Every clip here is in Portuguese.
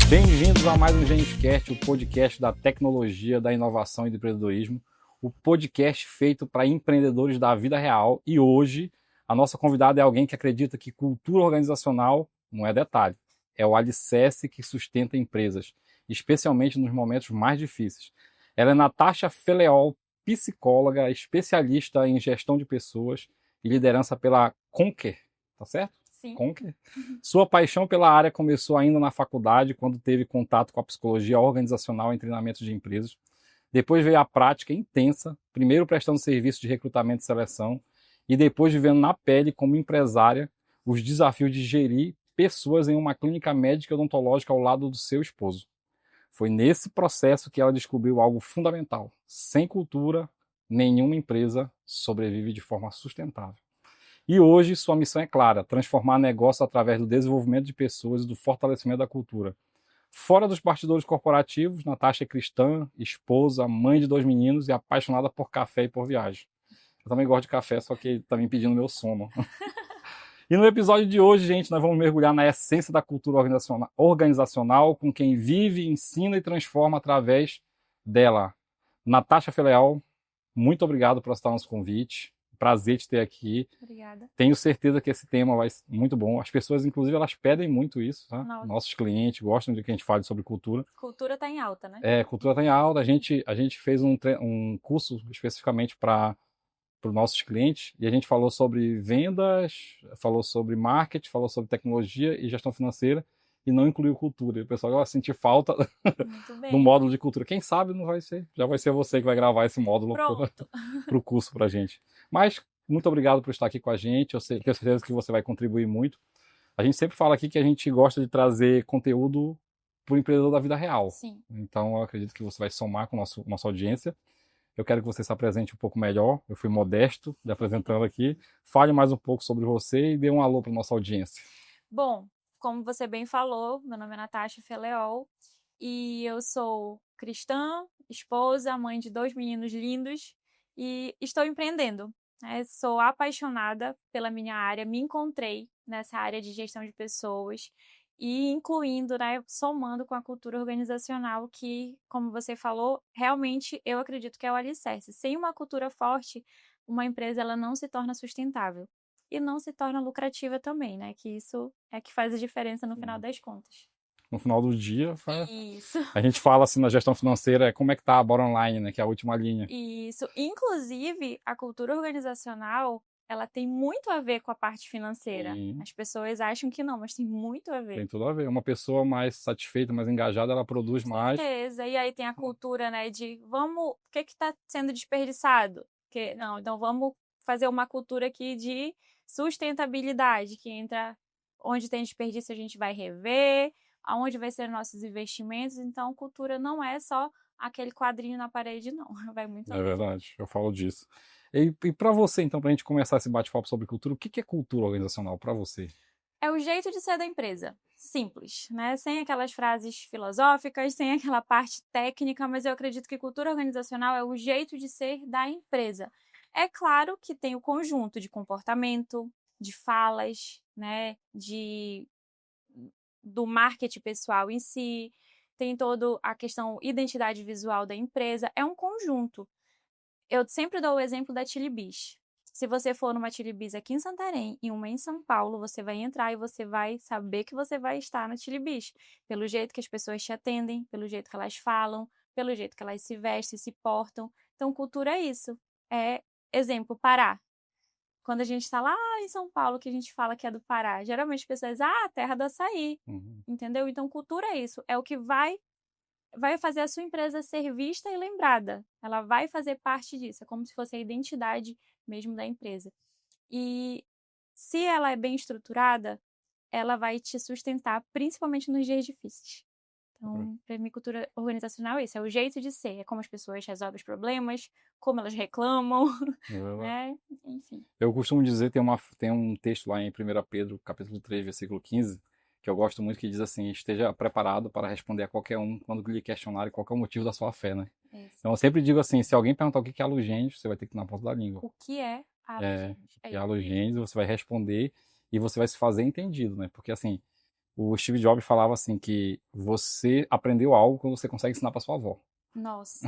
Bem-vindos a mais um GenFcast, o podcast da tecnologia, da inovação e do empreendedorismo. O podcast feito para empreendedores da vida real. E hoje, a nossa convidada é alguém que acredita que cultura organizacional não é detalhe, é o alicerce que sustenta empresas, especialmente nos momentos mais difíceis. Ela é Natasha Feleol, psicóloga, especialista em gestão de pessoas e liderança pela Conquer, tá certo? Sim. Conquer. Sua paixão pela área começou ainda na faculdade, quando teve contato com a psicologia organizacional em treinamentos de empresas. Depois veio a prática intensa, primeiro prestando serviço de recrutamento e seleção, e depois vivendo na pele como empresária os desafios de gerir pessoas em uma clínica médica odontológica ao lado do seu esposo. Foi nesse processo que ela descobriu algo fundamental. Sem cultura, nenhuma empresa sobrevive de forma sustentável. E hoje sua missão é clara: transformar negócio através do desenvolvimento de pessoas e do fortalecimento da cultura. Fora dos bastidores corporativos, Natasha é cristã, esposa, mãe de 2 meninos e apaixonada por café e por viagem. Eu também gosto de café, só que está me impedindo meu sono. E no episódio de hoje, gente, nós vamos mergulhar na essência da cultura organizacional com quem vive, ensina e transforma através dela. Natasha Feleol, muito obrigado por aceitar nosso convite. Prazer te ter aqui. Obrigada. Tenho certeza que esse tema vai ser muito bom. As pessoas, inclusive, elas pedem muito isso, tá? Nossa. Nossos clientes gostam de que a gente fale sobre cultura. Cultura está em alta, né? Cultura está em alta. A gente fez um curso especificamente para os nossos clientes e a gente falou sobre vendas, falou sobre marketing, falou sobre tecnologia e gestão financeira e não incluiu cultura. E o pessoal vai sentir falta Muito bem. do módulo de cultura. Quem sabe não vai ser. Já vai ser você que vai gravar esse módulo para o curso para a gente. Mas muito obrigado por estar aqui com a gente. Eu tenho certeza que você vai contribuir muito. A gente sempre fala aqui que a gente gosta de trazer conteúdo para o empreendedor da vida real. Sim. Então eu acredito que você vai somar com a nossa audiência. Eu quero que você se apresente um pouco melhor. Eu fui modesto de apresentando aqui. Fale mais um pouco sobre você e dê um alô para a nossa audiência. Bom, como você bem falou, meu nome é Natasha Feleol e eu sou cristã, esposa, mãe de 2 meninos lindos e estou empreendendo. Sou apaixonada pela minha área, me encontrei nessa área de gestão de pessoas e incluindo, somando com a cultura organizacional que, como você falou, realmente eu acredito que é o alicerce. Sem uma cultura forte, uma empresa ela não se torna sustentável e não se torna lucrativa também, né? Que isso é que faz a diferença no final das contas. No final do dia, Isso. a gente fala assim na gestão financeira, como é que tá a bottom line, né? Que é a última linha. Isso. Inclusive, a cultura organizacional, ela tem muito a ver com a parte financeira. Sim. As pessoas acham que não, mas tem muito a ver. Tem tudo a ver. Uma pessoa mais satisfeita, mais engajada, ela produz mais. Certeza. E aí tem a cultura, né, de vamos, o que está sendo desperdiçado? Não, então vamos fazer uma cultura aqui de sustentabilidade, que entra onde tem desperdício a gente vai rever, aonde vai ser nossos investimentos. Então, cultura não é só aquele quadrinho na parede, não. Vai muito É além. verdade, eu falo disso. E para você, então, para a gente começar esse bate-papo sobre cultura, o que é cultura organizacional para você? É o jeito de ser da empresa. Simples, né? Sem aquelas frases filosóficas, sem aquela parte técnica, mas eu acredito que cultura organizacional é o jeito de ser da empresa. É claro que tem o conjunto de comportamento, de falas, né? Do marketing pessoal em si, tem toda a questão identidade visual da empresa, é um conjunto. Eu sempre dou o exemplo da Chili Beach. Se você for numa Chili Beach aqui em Santarém e uma em São Paulo, você vai entrar e você vai saber que você vai estar na Chili Beach. Pelo jeito que as pessoas te atendem, pelo jeito que elas falam, pelo jeito que elas se vestem, se portam. Então, cultura é isso. Exemplo, Pará. Quando a gente está lá em São Paulo, que a gente fala que é do Pará, geralmente as pessoas, terra do açaí, entendeu? Então, cultura é isso. É o que vai fazer a sua empresa ser vista e lembrada. Ela vai fazer parte disso. É como se fosse a identidade mesmo da empresa. E se ela é bem estruturada, ela vai te sustentar, principalmente nos dias difíceis. Então, para mim, cultura organizacional é isso. É o jeito de ser. É como as pessoas resolvem os problemas, como elas reclamam, né? Enfim. Eu costumo dizer, tem um texto lá em 1 Pedro, capítulo 3, versículo 15, que eu gosto muito, que diz assim: esteja preparado para responder a qualquer um quando lhe questionarem qual é o motivo da sua fé, né? Isso. Então eu sempre digo assim, se alguém perguntar o que é halogênio, você vai ter que ir na ponta da língua. O que é halogênio? É halogênio, você vai responder e você vai se fazer entendido, né? Porque assim, O Steve Jobs falava assim que você aprendeu algo quando você consegue ensinar para sua avó. Nossa,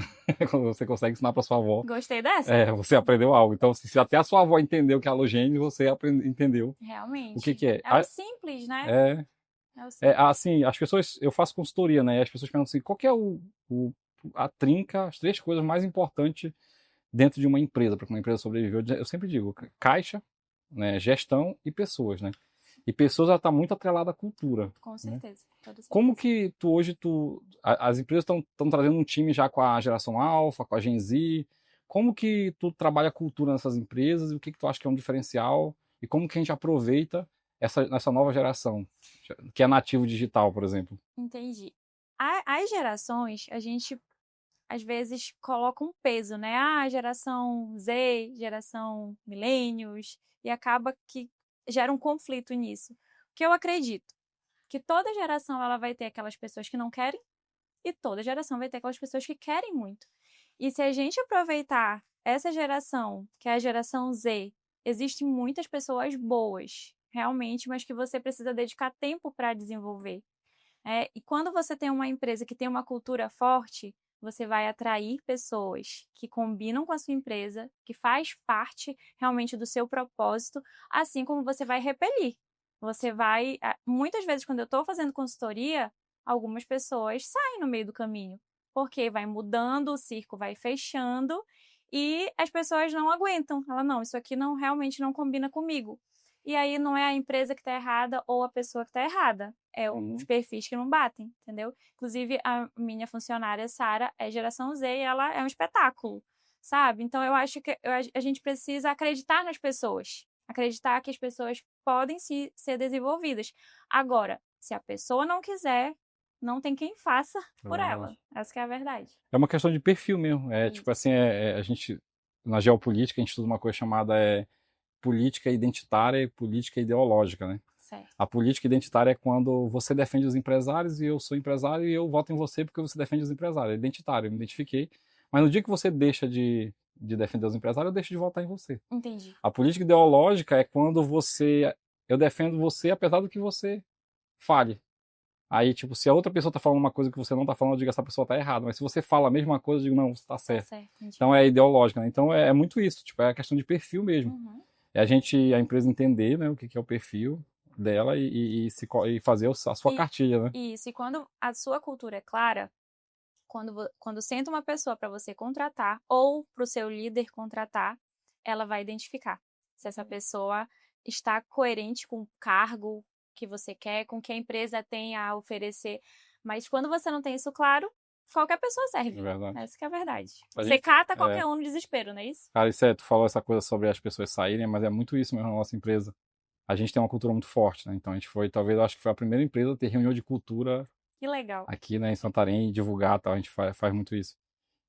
Quando você consegue ensinar para sua avó, gostei dessa. você aprendeu algo. Então, se até a sua avó entendeu que é halogênio, você entendeu o que Realmente. que é. É o simples, né? É, É o simples. assim, as pessoas, eu faço consultoria, né? E as pessoas perguntam assim, qual que é o- a trinca, as três coisas mais importantes dentro de uma empresa, para que uma empresa sobreviver? Eu sempre digo, caixa, né, gestão e pessoas, né? E pessoas, ela está muito atrelada à cultura, Com né? certeza. Toda Como certeza. que as empresas estão trazendo um time já com a geração alfa, com a Gen Z, como que tu trabalha a cultura nessas empresas e o que que tu acha que é um diferencial e como que a gente aproveita essa nova geração, que é nativo digital, por exemplo? Entendi. As gerações, a gente às vezes coloca um peso, né? Ah, geração Z, geração millennials, e acaba que gera um conflito nisso. O que eu acredito? Que toda geração ela vai ter aquelas pessoas que não querem e toda geração vai ter aquelas pessoas que querem muito. E se a gente aproveitar essa geração, que é a geração Z, existem muitas pessoas boas, realmente, mas que você precisa dedicar tempo para desenvolver. E quando você tem uma empresa que tem uma cultura forte, você vai atrair pessoas que combinam com a sua empresa, que faz parte realmente do seu propósito, assim como você vai repelir. Você vai. Muitas vezes, quando eu estou fazendo consultoria, algumas pessoas saem no meio do caminho, porque vai mudando, o circo vai fechando e as pessoas não aguentam. Ela, não, isso aqui não realmente não combina comigo. E aí não é a empresa que está errada ou a pessoa que está errada. É os perfis que não batem, entendeu? Inclusive, a minha funcionária, Sara, é geração Z e ela é um espetáculo, sabe? Então, eu acho que a gente precisa acreditar nas pessoas. Acreditar que as pessoas podem ser desenvolvidas. Agora, se a pessoa não quiser, não tem quem faça É por ela. verdade. Essa que é a verdade. É uma questão de perfil mesmo. É tipo Isso, assim, a gente na geopolítica a gente estuda uma coisa chamada política identitária e política ideológica, né? certo. A política identitária é quando você defende os empresários e eu sou empresário e eu voto em você porque você defende os empresários. É identitário, eu me identifiquei. Mas no dia que você deixa de defender os empresários, eu deixo de votar em você. Entendi. A política ideológica é quando eu defendo você apesar do que você fale. Aí, tipo, se a outra pessoa tá falando uma coisa que você não tá falando, eu digo, essa pessoa tá errada. Mas se você fala a mesma coisa, eu digo, não, você tá Tá certo. certo, entendi. Então é ideológica, né? Então é muito isso, tipo, é a questão de perfil mesmo. Uhum. É a empresa entender, né, o que é o perfil dela e fazer a sua E cartilha, né? isso, e quando a sua cultura é clara, quando senta uma pessoa para você contratar ou para o seu líder contratar, ela vai identificar se essa pessoa está coerente com o cargo que você quer, com o que a empresa tem a oferecer. Mas quando você não tem isso claro, qualquer pessoa É serve. verdade. Essa que é a verdade. A Você gente, cata é, qualquer um no desespero, não é isso? cara, isso tu falou essa coisa sobre as pessoas saírem, mas é muito isso mesmo na nossa empresa. A gente tem uma cultura muito forte, né? Então a gente foi, talvez, eu acho que foi a primeira empresa a ter reunião de cultura Que legal. aqui, né, em Santarém, e divulgar, tal, a gente faz muito isso.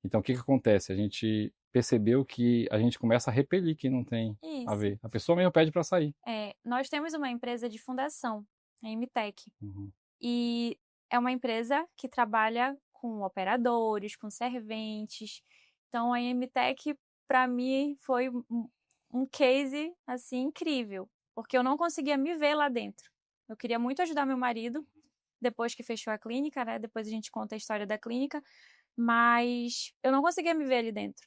Então, o que que acontece? A gente percebeu que a gente começa a repelir quem não tem a Isso. ver. A pessoa mesmo pede para sair. Nós temos uma empresa de fundação, a MTech. Uhum. E é uma empresa que trabalha com operadores, com serventes. Então, a MTech, para mim, foi um case, assim, incrível. Porque eu não conseguia me ver lá dentro. Eu queria muito ajudar meu marido, depois que fechou a clínica, né? Depois a gente conta a história da clínica. Mas eu não conseguia me ver ali dentro.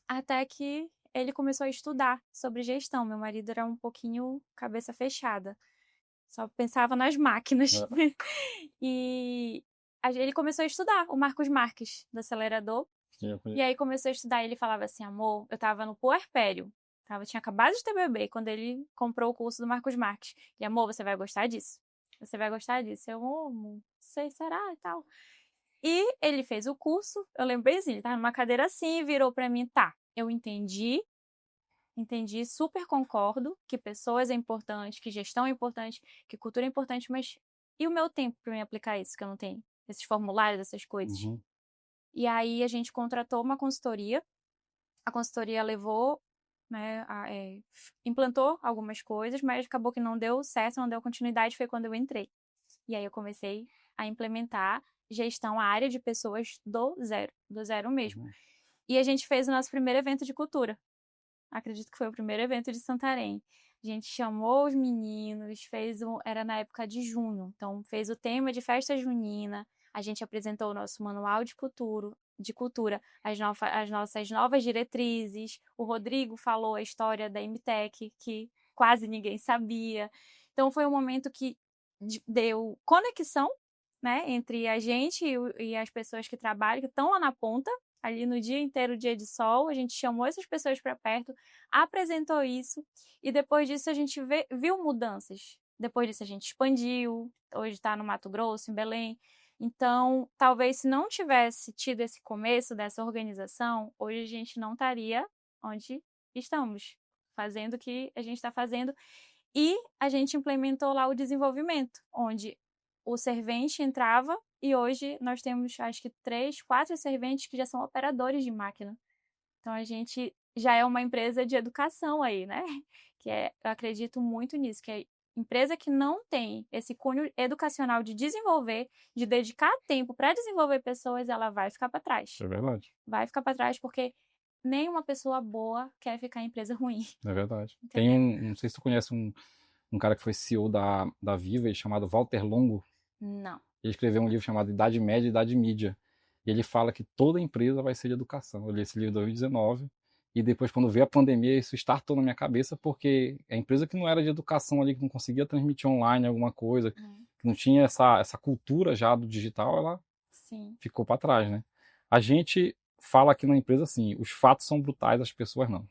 Até que ele começou a estudar sobre gestão. Meu marido era um pouquinho cabeça fechada. Só pensava nas máquinas. É. E ele começou a estudar o Marcos Marques, do acelerador. E aí começou a estudar. E ele falava assim: amor, eu tava no puerpério. Tinha acabado de ter bebê quando ele comprou o curso do Marcos Marques. E amor, você vai gostar disso. Você vai gostar disso. Eu, não sei, será e tal. E ele fez o curso. Eu lembro bem assim: ele tava numa cadeira assim e virou pra mim: tá, eu entendi, super concordo que pessoas é importante, que gestão é importante, que cultura é importante, mas e o meu tempo para me aplicar isso, que eu não tenho? Esses formulários, essas coisas. Uhum. E aí a gente contratou uma consultoria, a consultoria levou, né, implantou algumas coisas, mas acabou que não deu certo, não deu continuidade, foi quando eu entrei. E aí eu comecei a implementar gestão, a área de pessoas do zero mesmo. Uhum. E a gente fez o nosso primeiro evento de cultura. Acredito que foi o primeiro evento de Santarém. A gente chamou os meninos, era na época de junho, então fez o tema de festa junina, a gente apresentou o nosso manual de cultura, as nossas novas diretrizes, o Rodrigo falou a história da MTech, que quase ninguém sabia. Então foi um momento que deu conexão, né, entre a gente e as pessoas que trabalham, que estão lá na ponta, ali no dia inteiro, dia de sol, a gente chamou essas pessoas para perto, apresentou isso, e depois disso a gente viu mudanças. Depois disso a gente expandiu, hoje está no Mato Grosso, em Belém. Então, talvez se não tivesse tido esse começo dessa organização, hoje a gente não estaria onde estamos, fazendo o que a gente está fazendo. E a gente implementou lá o desenvolvimento, onde o servente entrava e hoje nós temos, acho que 3, 4 serventes que já são operadores de máquina. Então a gente já é uma empresa de educação aí, né? Eu acredito muito nisso, que é empresa que não tem esse cunho educacional de desenvolver, de dedicar tempo para desenvolver pessoas, ela vai ficar para trás. É verdade. Vai ficar para trás porque nenhuma pessoa boa quer ficar em empresa ruim. É verdade. Entendeu? Não sei se tu conhece um cara que foi CEO da Viva, chamado Walter Longo. Não. Ele escreveu um livro chamado Idade Média e Idade Mídia. E ele fala que toda empresa vai ser de educação. Eu li esse livro em 2019. E depois, quando veio a pandemia, isso startou na minha cabeça, porque a empresa que não era de educação ali, que não conseguia transmitir online alguma coisa, que não tinha essa cultura já do digital, ela Sim. ficou para trás, né? A gente fala aqui na empresa assim, os fatos são brutais, as pessoas não.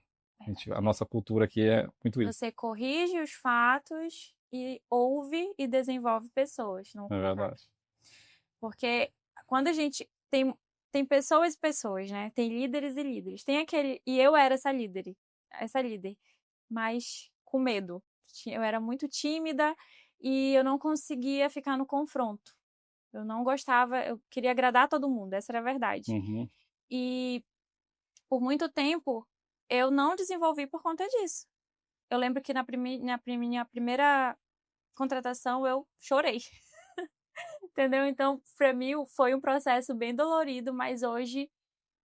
A nossa cultura aqui é muito isso. Você corrige os fatos e ouve e desenvolve pessoas. Não É verdade. Porque quando a gente tem pessoas e pessoas, né? Tem líderes e líderes. Tem aquele. E eu era essa líder, mas com medo. Eu era muito tímida e eu não conseguia ficar no confronto. Eu não gostava, eu queria agradar todo mundo, essa era a verdade. Uhum. E por muito tempo eu não desenvolvi por conta disso. Eu lembro que na minha primeira contratação eu chorei. Entendeu? Então, para mim foi um processo bem dolorido, mas hoje,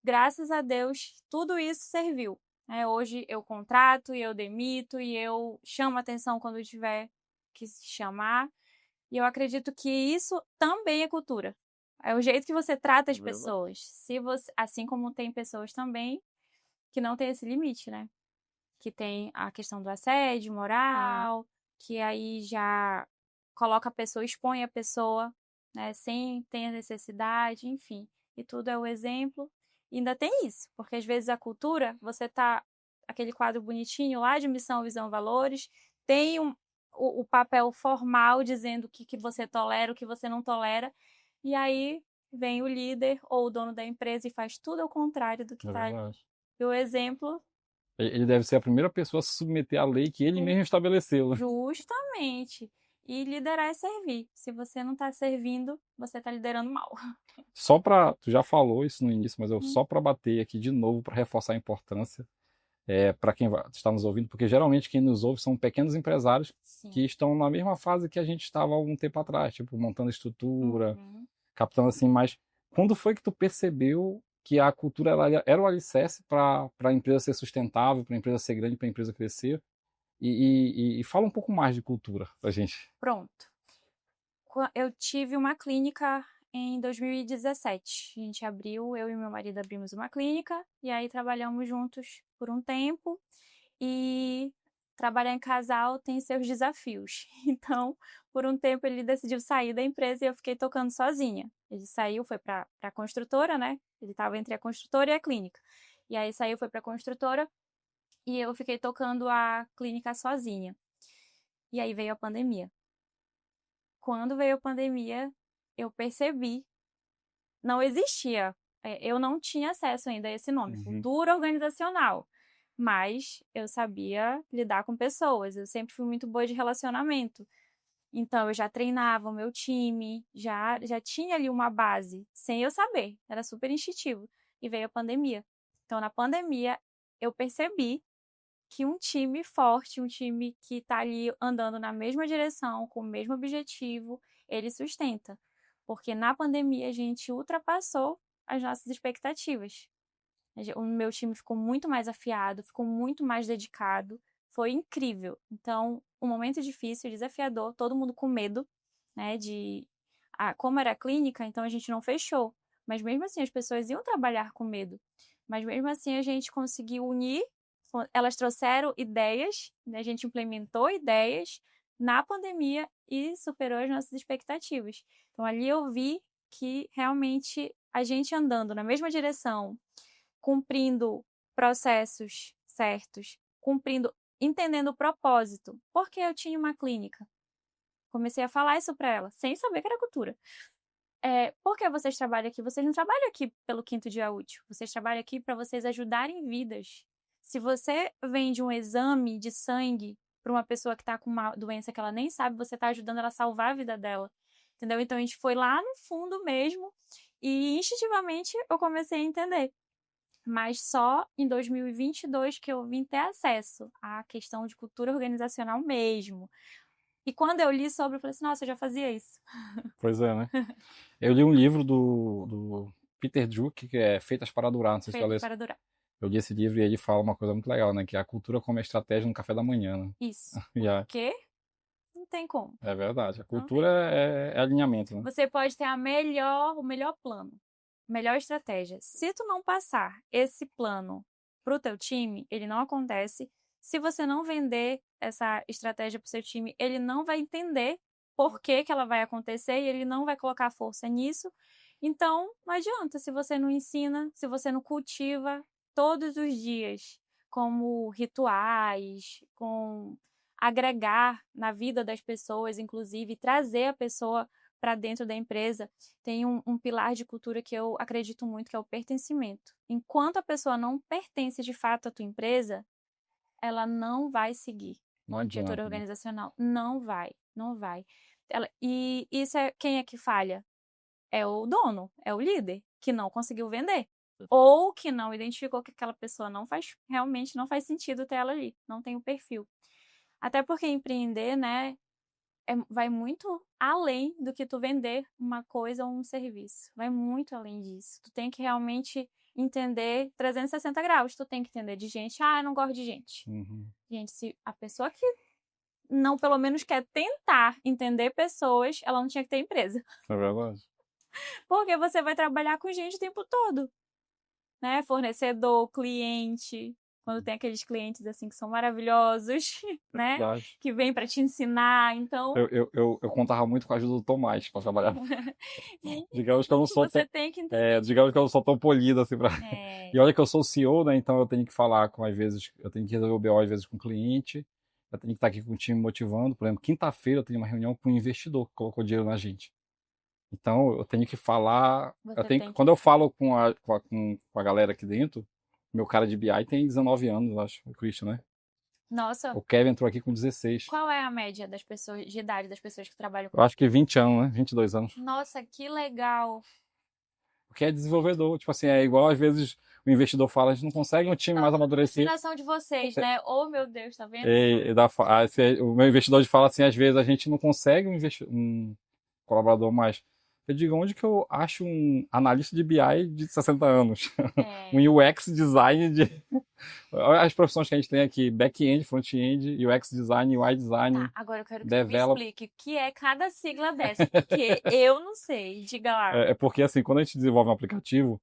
graças a Deus, tudo isso serviu. Hoje eu contrato e eu demito e eu chamo atenção quando tiver que se chamar. E eu acredito que isso também é cultura. É o jeito que você trata as pessoas. Assim como tem pessoas também que não tem esse limite, né? Que tem a questão do assédio moral, que aí já coloca a pessoa, expõe a pessoa, né, sem ter a necessidade, enfim. E tudo é o exemplo. E ainda tem isso, porque às vezes a cultura, você tá aquele quadro bonitinho lá de missão, visão, valores, tem o papel formal dizendo o que você tolera, o que você não tolera, e aí vem o líder ou o dono da empresa e faz tudo ao contrário do que está ali. E o exemplo Ele deve ser a primeira pessoa a se submeter à lei que ele mesmo estabeleceu. Justamente. E liderar é servir. Se você não está servindo, você está liderando mal. Só para, tu já falou isso no início, mas só para bater aqui de novo, para reforçar a importância, para quem está nos ouvindo, porque geralmente quem nos ouve são pequenos empresários que estão na mesma fase que a gente estava há algum tempo atrás, tipo, montando estrutura, captando assim, mas quando foi que tu percebeu que a cultura era o alicerce para a empresa ser sustentável, para a empresa ser grande, para a empresa crescer? E fala um pouco mais de cultura pra gente. Pronto. Eu tive uma clínica em 2017. A gente abriu, eu e meu marido abrimos uma clínica e aí trabalhamos juntos por um tempo. E trabalhar em casal tem seus desafios. Então, por um tempo ele decidiu sair da empresa e eu fiquei tocando sozinha. Ele saiu, foi para a construtora, né? Ele estava entre a construtora e a clínica. E aí saiu, foi para a construtora e eu fiquei tocando a clínica sozinha. E aí veio a pandemia. Quando veio a pandemia, eu percebi, não existia, eu não tinha acesso ainda a esse nome, cultura organizacional, mas eu sabia lidar com pessoas, eu sempre fui muito boa de relacionamento. Então eu já treinava o meu time, já tinha ali uma base, sem eu saber, era super instintivo. E veio a pandemia. Então na pandemia eu percebi que um time forte, um time que está ali andando na mesma direção, com o mesmo objetivo, ele sustenta. Porque na pandemia a gente ultrapassou as nossas expectativas. O meu time ficou muito mais afiado, ficou muito mais dedicado. foi incrível. Então, um momento difícil, desafiador, todo mundo com medo, né, como era clínica, então a gente não fechou. Mas mesmo assim, as pessoas iam trabalhar com medo. Mas mesmo assim, a gente conseguiu unir, elas trouxeram ideias, né, a gente implementou ideias na pandemia e superou as nossas expectativas. Então, ali eu vi que realmente a gente andando na mesma direção, cumprindo processos certos, entendendo o propósito. Porque eu tinha uma clínica. Comecei a falar isso para ela, sem saber que era cultura. Por que vocês trabalham aqui? Vocês não trabalham aqui pelo quinto dia útil. Vocês trabalham aqui para vocês ajudarem vidas. Se você vende um exame de sangue para uma pessoa que está com uma doença que ela nem sabe, você está ajudando ela a salvar a vida dela. Entendeu? Então a gente foi lá no fundo mesmo e instintivamente eu comecei a entender. Mas só em 2022 que eu vim ter acesso à questão de cultura organizacional mesmo. E quando eu li sobre, eu falei assim, nossa, eu já fazia isso. Pois é, né? Eu li um livro do Peter Drucker, que é Feitas para Durar, não sei se tu Feito leu. para durar. Eu li esse livro e ele fala uma coisa muito legal, né? Que é a cultura como estratégia no café da manhã, né? Isso. E Porque não tem como. é verdade. A Não cultura é alinhamento, né? Você pode ter o melhor plano, melhor estratégia. Se tu não passar esse plano pro teu time, ele não acontece. Se você não vender essa estratégia pro seu time, ele não vai entender por que que ela vai acontecer e ele não vai colocar força nisso. Então, não adianta se você não ensina, se você não cultiva todos os dias como rituais, com agregar na vida das pessoas, inclusive trazer a pessoa para dentro da empresa. Tem um pilar de cultura que eu acredito muito, que é o pertencimento. Enquanto a pessoa não pertence de fato à tua empresa, ela não vai seguir Não o diretor adianta, né? organizacional. Não vai, não vai. E isso quem é que falha? É o dono, é o líder, que não conseguiu vender. Ou que não identificou que aquela pessoa realmente não faz sentido ter ela ali, não tem o perfil. Até porque empreender, né, vai muito além do que tu vender uma coisa ou um serviço. Vai muito além disso. Tu tem que realmente entender 360 graus. Tu tem que entender de gente. Ah, eu não gosto de gente. Uhum. Gente, se a pessoa que não, pelo menos, quer tentar entender pessoas, ela não tinha que ter empresa. É verdade. Porque você vai trabalhar com gente o tempo todo, né? Fornecedor, cliente. Quando tem aqueles clientes assim que são maravilhosos, né? Verdade. Que vêm para te ensinar. Então, Eu contava muito com a ajuda do Tomás para trabalhar. Digamos que eu não sou você tem que entender. digamos que eu não sou tão polido assim pra. É, E olha que eu sou o CEO, né? Então eu tenho que falar às vezes, eu tenho que resolver o BO às vezes com o cliente, eu tenho que estar aqui com o time motivando. Por exemplo, quinta-feira eu tenho uma reunião com um investidor que colocou dinheiro na gente. Então eu tenho que falar, você tem que. quando eu falo com a galera aqui dentro, meu cara de BI tem 19 anos, acho, o Christian, né? Nossa, O Kevin entrou aqui com 16. qual é a média das pessoas, de idade das pessoas que trabalham Eu com. acho que 20 anos, né? 22 anos. Nossa, que legal. Porque é desenvolvedor. Tipo assim, é igual às vezes o investidor fala, a gente não consegue um time mais amadurecido. Inspiração de vocês, né? Oh, meu Deus, tá vendo? O meu investidor fala assim, às vezes a gente não consegue um colaborador mais. Eu digo, onde que eu acho um analista de BI de 60 anos? Um UX design de. As profissões que a gente tem aqui, back-end, front-end, UX design, UI design. Tá, agora eu quero que Develop. tu me explique o que é cada sigla dessa, porque eu não sei. Diga lá. É porque assim, quando a gente desenvolve um aplicativo,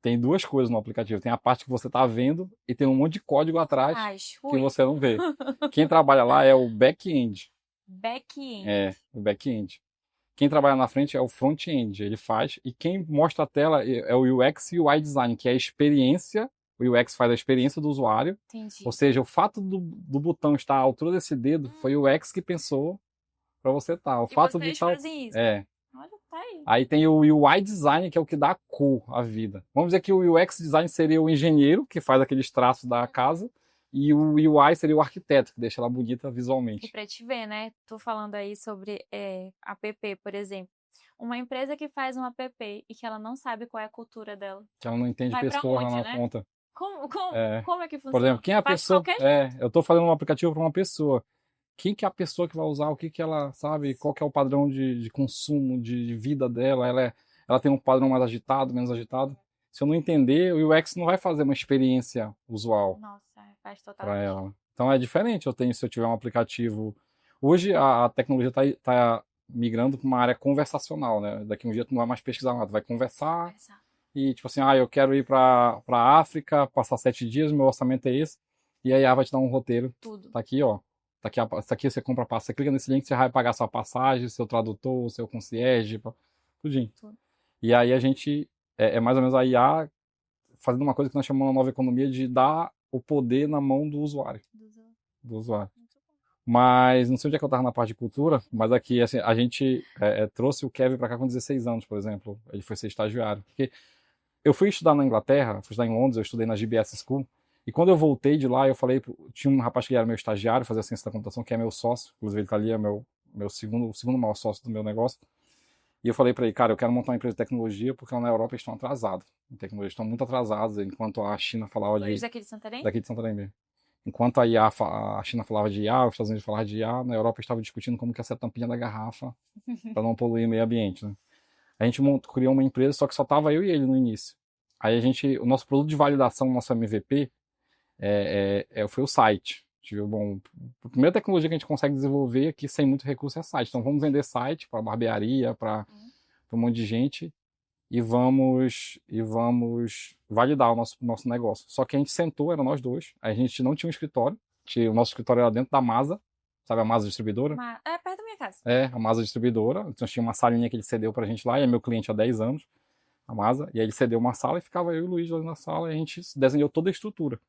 tem duas coisas no aplicativo. Tem a parte que você está vendo e tem um monte de código atrás que você não vê. Quem trabalha lá é o back-end. Back-end. É, o back-end. Quem trabalha na frente é o front-end, ele faz. E quem mostra a tela é o UX e o UI design, que é a experiência. O UX faz a experiência do usuário. Entendi. Ou seja, o fato do botão estar à altura desse dedo foi o UX que pensou para você estar. O fato vocês de estar. fazem isso? É. Olha, tá aí. Aí tem o UI design, que é o que dá cor à vida. Vamos dizer que o UX design seria o engenheiro, que faz aqueles traços da casa, e o UI seria o arquiteto, que deixa ela bonita visualmente. E para te ver, né? Tô falando aí sobre app, por exemplo. Uma empresa que faz um app e que ela não sabe qual é a cultura dela. Que ela não entende Vai pra pessoa lá onde, na né? ponta. Como é que funciona? Por exemplo, quem é a Faz pessoa. qualquer jeito. Eu estou fazendo um aplicativo para uma pessoa. Quem que é a pessoa que vai usar? O que que ela sabe? Qual que é o padrão de consumo, de vida dela? Ela tem um padrão mais agitado, menos agitado? Se eu não entender, o UX não vai fazer uma experiência usual Nossa, faz total para sentido. ela. Então é diferente. Se eu tiver um aplicativo. Hoje a tecnologia está migrando para uma área conversacional, né? Daqui um dia tu não vai mais pesquisar nada, tu vai conversar Exato. e tipo assim, eu quero ir para África, passar 7 dias, meu orçamento é esse. E aí a IA vai te dar um roteiro. Tudo. Tá aqui, ó. Tá aqui você compra passo. Você clica nesse link, você vai pagar sua passagem, seu tradutor, seu concierge, tudinho. Tudo. E aí a gente. É mais ou menos a IA fazendo uma coisa que nós chamamos na nova economia de dar o poder na mão do usuário. Do usuário. Muito bom. Mas não sei onde é que eu estava na parte de cultura, mas aqui assim, a gente trouxe o Kevin para cá com 16 anos, por exemplo. Ele foi ser estagiário. Porque eu fui estudar na Inglaterra, fui estudar em Londres, eu estudei na GBS School. E quando eu voltei de lá, eu falei, tinha um rapaz que era meu estagiário, fazia ciência da computação, que é meu sócio, inclusive ele tá ali, é meu segundo maior sócio do meu negócio. E eu falei para ele, cara, eu quero montar uma empresa de tecnologia porque lá na Europa eles estão atrasados. Em tecnologia estão muito atrasados, enquanto a China falava Luiz daqui de Santarém? daqui de Santarém mesmo. Enquanto a China falava de IA, os Estados Unidos falavam de IA, na Europa estavam discutindo como que ia ser a tampinha da garrafa para não poluir o meio ambiente, né? A gente criou uma empresa, só que só tava eu e ele no início. Aí o nosso produto de validação, nosso MVP, foi o site. A gente viu, bom, a primeira tecnologia que a gente consegue desenvolver aqui sem muito recurso é site. Então vamos vender site para barbearia, para um monte de gente e vamos validar o nosso negócio. Só que a gente sentou, eram nós dois, a gente não tinha um escritório, o nosso escritório era dentro da Masa, sabe a Masa distribuidora? É perto da minha casa. É, a Masa distribuidora. Então tinha uma salinha que ele cedeu pra gente lá, e é meu cliente há 10 anos, a Masa, e aí ele cedeu uma sala e ficava eu e o Luiz lá na sala, e a gente desenhou toda a estrutura.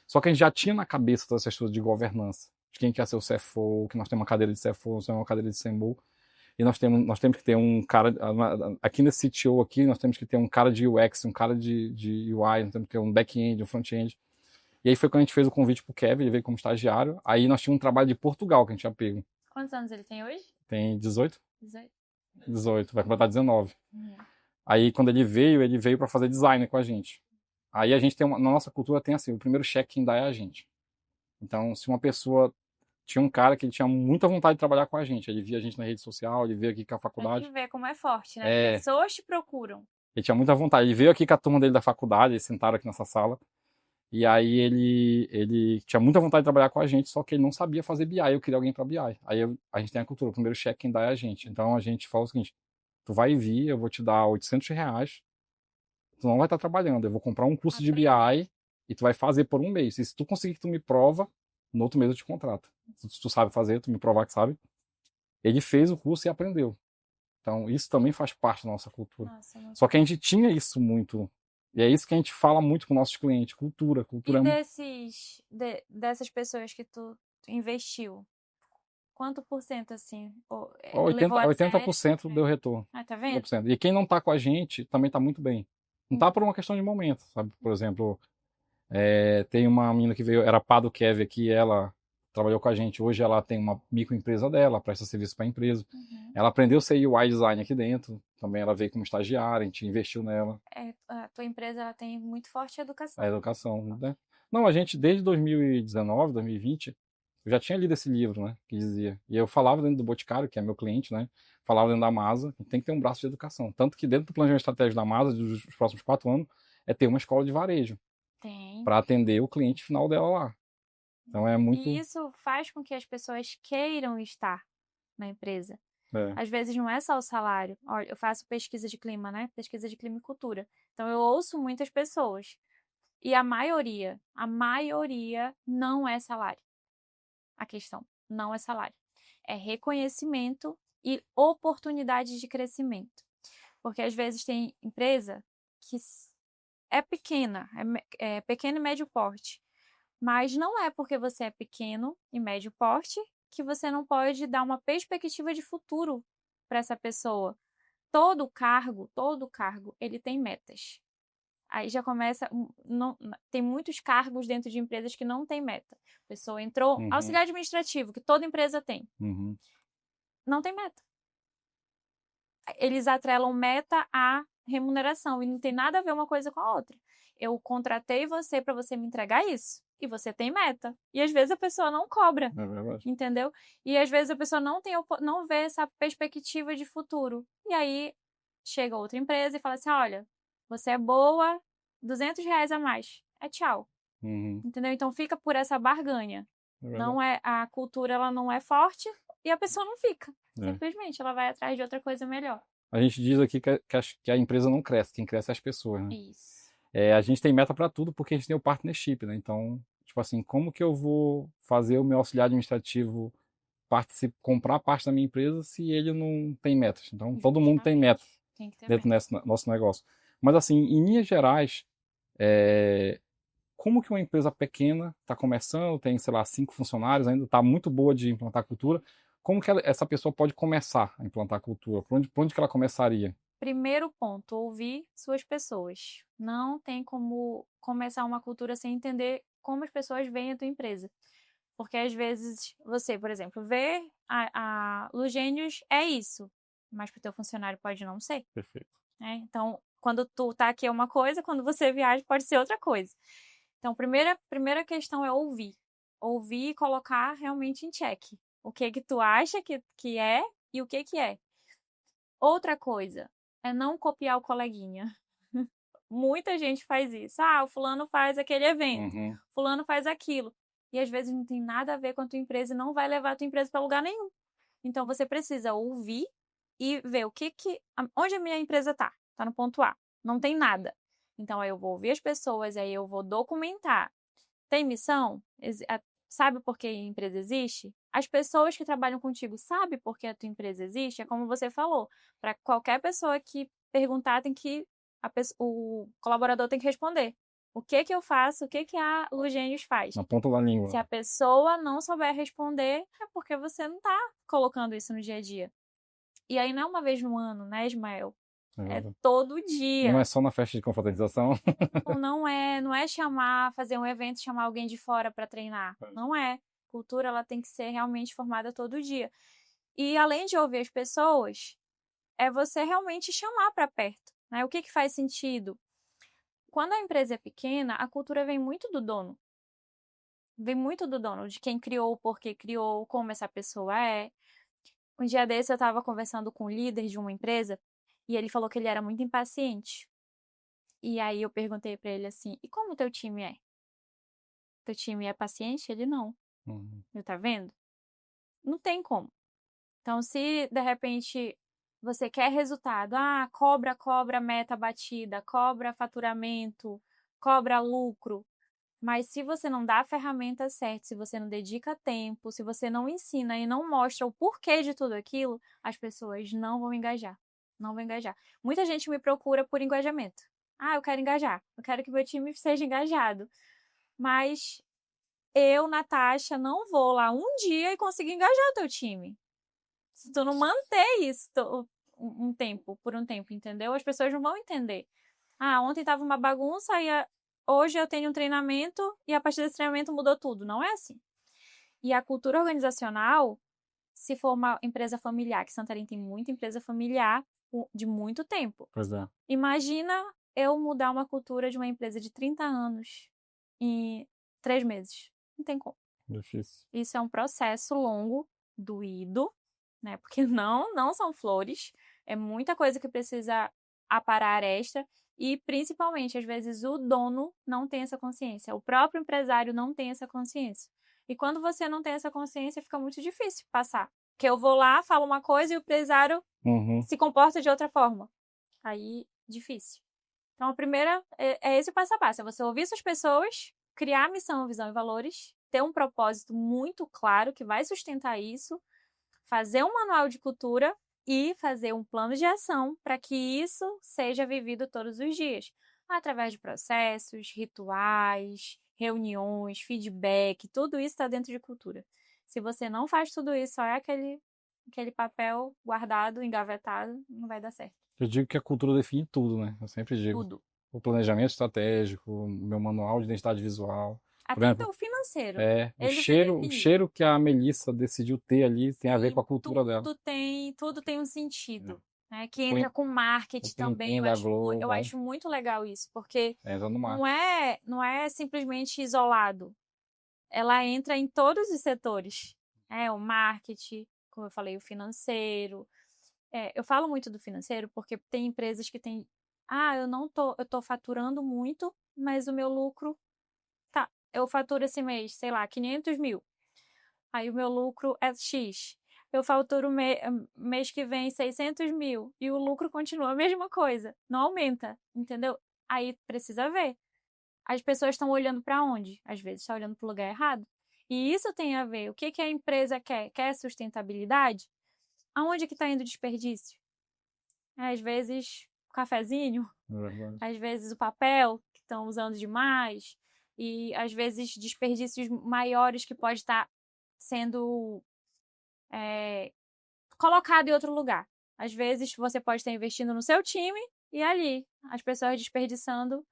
Só que a gente já tinha na cabeça toda essa estrutura de governança, de quem quer ser o CFO, que nós temos uma cadeira de CFO, nós temos uma cadeira de CMO, e nós temos que ter um cara, aqui nesse CTO aqui, nós temos que ter um cara de UX, um cara de UI, nós temos que ter um back-end, um front-end. E aí foi quando a gente fez o convite pro Kevin, ele veio como estagiário, aí nós tínhamos um trabalho de Portugal que a gente tinha pego. Quantos anos ele tem hoje? Tem 18? 18. 18, vai completar 19. Aí quando ele veio para fazer design com a gente. Aí a gente na nossa cultura tem assim, o primeiro cheque quem dá é a gente. Então, se uma pessoa tinha um cara que ele tinha muita vontade de trabalhar com a gente, ele via a gente na rede social, ele veio aqui com a faculdade. Tem que ver como é forte, né? Pessoas te procuram. Ele tinha muita vontade, ele veio aqui com a turma dele da faculdade, eles sentaram aqui nessa sala. E aí ele tinha muita vontade de trabalhar com a gente, só que ele não sabia fazer BI, eu queria alguém para BI. Aí a gente tem a cultura, o primeiro cheque quem dá é a gente. Então a gente fala o seguinte, tu vai vir, eu vou te dar R$ 800, tu não vai estar trabalhando, eu vou comprar um curso de BI e tu vai fazer por um mês. E se tu conseguir que tu me prova, no outro mês eu te contrato. Se tu sabe fazer, tu me provar que sabe. Ele fez o curso e aprendeu. Então isso também faz parte da nossa cultura. Só que a gente tinha isso muito. E é isso que a gente fala muito com nossos clientes, cultura. E dessas pessoas que tu investiu, quanto por cento, assim, 80% deu retorno. Tá vendo? 80%. E quem não tá com a gente também tá muito bem. Não tá por uma questão de momento, sabe? Por exemplo, tem uma menina que veio, era pá do Kev aqui, ela trabalhou com a gente. Hoje ela tem uma microempresa dela, presta serviço para a empresa. Ela aprendeu a ser UI design aqui dentro. Também ela veio como estagiária, a gente investiu nela. A tua empresa ela tem muito forte educação. A educação, né? Não, a gente desde 2019, 2020, eu já tinha lido esse livro, né, que dizia. E eu falava dentro do Boticário, que é meu cliente, né, falava dentro da Masa, que tem que ter um braço de educação. Tanto que dentro do planejamento estratégico da Masa, dos próximos 4 anos, é ter uma escola de varejo. Para atender o cliente final dela lá. Então é muito... E isso faz com que as pessoas queiram estar na empresa. Às vezes não é só o salário. Olha, eu faço pesquisa de clima, né? Pesquisa de clima e cultura. Então eu ouço muitas pessoas. E a maioria não é salário. A questão não é salário. É reconhecimento e oportunidade de crescimento. Porque às vezes tem empresa que é pequena, é pequeno e médio porte. Mas não é porque você é pequeno e médio porte que você não pode dar uma perspectiva de futuro para essa pessoa. Todo cargo, ele tem metas. Aí já começa, tem muitos cargos dentro de empresas que não tem meta. A pessoa entrou, auxiliar administrativo, que toda empresa tem. Não tem meta. Eles atrelam meta à remuneração e não tem nada a ver uma coisa com a outra. Eu contratei você para você me entregar isso e você tem meta. E às vezes a pessoa não cobra, entendeu? E às vezes a pessoa não vê essa perspectiva de futuro. E aí chega outra empresa e fala assim, olha, você é boa, R$ 200 a mais. É tchau. Entendeu? Então fica por essa barganha. Não é, a cultura ela não é forte e a pessoa não fica. É. Simplesmente, ela vai atrás de outra coisa melhor. A gente diz aqui que a empresa não cresce, quem cresce é as pessoas, né? Isso. A gente tem meta para tudo porque a gente tem o partnership, né? Então, tipo assim, como que eu vou fazer o meu auxiliar administrativo comprar parte da minha empresa se ele não tem metas? Então, todo mundo tem meta Justamente. Tem que ter dentro meta. desse nosso negócio. Mas assim, em linhas gerais, é, como que uma empresa pequena está começando, tem, sei lá, 5 funcionários, ainda está muito boa de implantar cultura, como que essa pessoa pode começar a implantar cultura? Por onde que ela começaria? Primeiro ponto, ouvir suas pessoas. Não tem como começar uma cultura sem entender como as pessoas veem a tua empresa. Porque às vezes você, por exemplo, vê a Lugênios é isso, mas para o teu funcionário pode não ser. Perfeito. Né? Então, quando tu tá aqui é uma coisa, quando você viaja pode ser outra coisa. Então, primeira questão é ouvir. Ouvir e colocar realmente em xeque. O que que tu acha que é e o que é. Outra coisa é não copiar o coleguinha. Muita gente faz isso. Ah, o fulano faz aquele evento, Uhum. fulano faz aquilo. E às vezes não tem nada a ver com a tua empresa e não vai levar a tua empresa para lugar nenhum. Então você precisa ouvir e ver onde a minha empresa tá. Tá no ponto A. Não tem nada. Então aí eu vou ouvir as pessoas, aí eu vou documentar. Tem missão? Sabe por que a empresa existe? As pessoas que trabalham contigo sabem por que a tua empresa existe? É como você falou. Para qualquer pessoa que perguntar, o colaborador tem que responder. O que que eu faço? O que que a Lugênios faz? Na ponta da língua. Se a pessoa não souber responder, é porque você não está colocando isso no dia a dia. E aí não é uma vez no ano, né, Ismael? É todo dia. Não é só na festa de confraternização. Não é fazer um evento, chamar alguém de fora para treinar. Não é. Cultura ela tem que ser realmente formada todo dia. E além de ouvir as pessoas, é você realmente chamar para perto, né? O que que faz sentido? Quando a empresa é pequena, a cultura vem muito do dono. Vem muito do dono, de quem criou, por que criou, como essa pessoa é. Um dia desse eu estava conversando com o líder de uma empresa e ele falou que ele era muito impaciente. E aí eu perguntei para ele assim: "E como o teu time é? Teu time é paciente?" Ele não. Ele tá vendo? Não tem como. Então, se de repente você quer resultado, cobra meta batida, cobra faturamento, cobra lucro, mas se você não dá a ferramenta certa, se você não dedica tempo, se você não ensina e não mostra o porquê de tudo aquilo, as pessoas não vão engajar. Não vão engajar. Muita gente me procura por engajamento. Eu quero engajar. Eu quero que meu time seja engajado. Mas eu, Natasha, não vou lá um dia e conseguir engajar o teu time. Se tu não manter isso por um tempo, entendeu? As pessoas não vão entender. Ontem tava uma bagunça e hoje eu tenho um treinamento e a partir desse treinamento mudou tudo. Não é assim. E a cultura organizacional, se for uma empresa familiar, que Santarém tem muita empresa familiar de muito tempo. Pois é. Imagina eu mudar uma cultura de uma empresa de 30 anos em 3 meses. Não tem como. Difícil. Isso é um processo longo, doído, né? Porque não são flores. É muita coisa que precisa aparar extra. E, principalmente, às vezes, o dono não tem essa consciência. O próprio empresário não tem essa consciência. E quando você não tem essa consciência, fica muito difícil passar. Porque eu vou lá, falo uma coisa e o empresário se comporta de outra forma. Aí, difícil. Então, a primeira é esse o passo a passo. É você ouvir suas pessoas, criar missão, visão e valores, ter um propósito muito claro que vai sustentar isso, fazer um manual de cultura e fazer um plano de ação para que isso seja vivido todos os dias, através de processos, rituais, reuniões, feedback, tudo isso está dentro de cultura. Se você não faz tudo isso, só é aquele papel guardado, engavetado, não vai dar certo. Eu digo que a cultura define tudo, né? Eu sempre digo. Tudo. O planejamento estratégico, o meu manual de identidade visual. Por Até o exemplo, teu financeiro. o Ele vai cheiro, o definir. cheiro que a Melissa decidiu ter ali tem a ver com a cultura dela. Tudo tem um sentido. Né? Que O entra com marketing também. plim-plim da Globo. Eu acho muito legal isso, porque Entra no mar. não é simplesmente isolado. Ela entra em todos os setores. O marketing, como eu falei, o financeiro. Eu falo muito do financeiro porque tem empresas que têm. Eu tô faturando muito, mas o meu lucro eu faturo esse mês, sei lá, 500 mil. aí o meu lucro é X. Eu faturo mês que vem 600 mil e o lucro continua a mesma coisa, não aumenta, entendeu? Aí precisa ver. As pessoas estão olhando para onde? Às vezes estão olhando para o lugar errado. E isso tem a ver. O que que a empresa quer? Quer sustentabilidade? Aonde que está indo o desperdício? Às vezes o cafezinho, É verdade. às vezes o papel que estão usando demais e às vezes desperdícios maiores que pode estar sendo colocado em outro lugar. Às vezes você pode estar investindo no seu time e ali as pessoas desperdiçando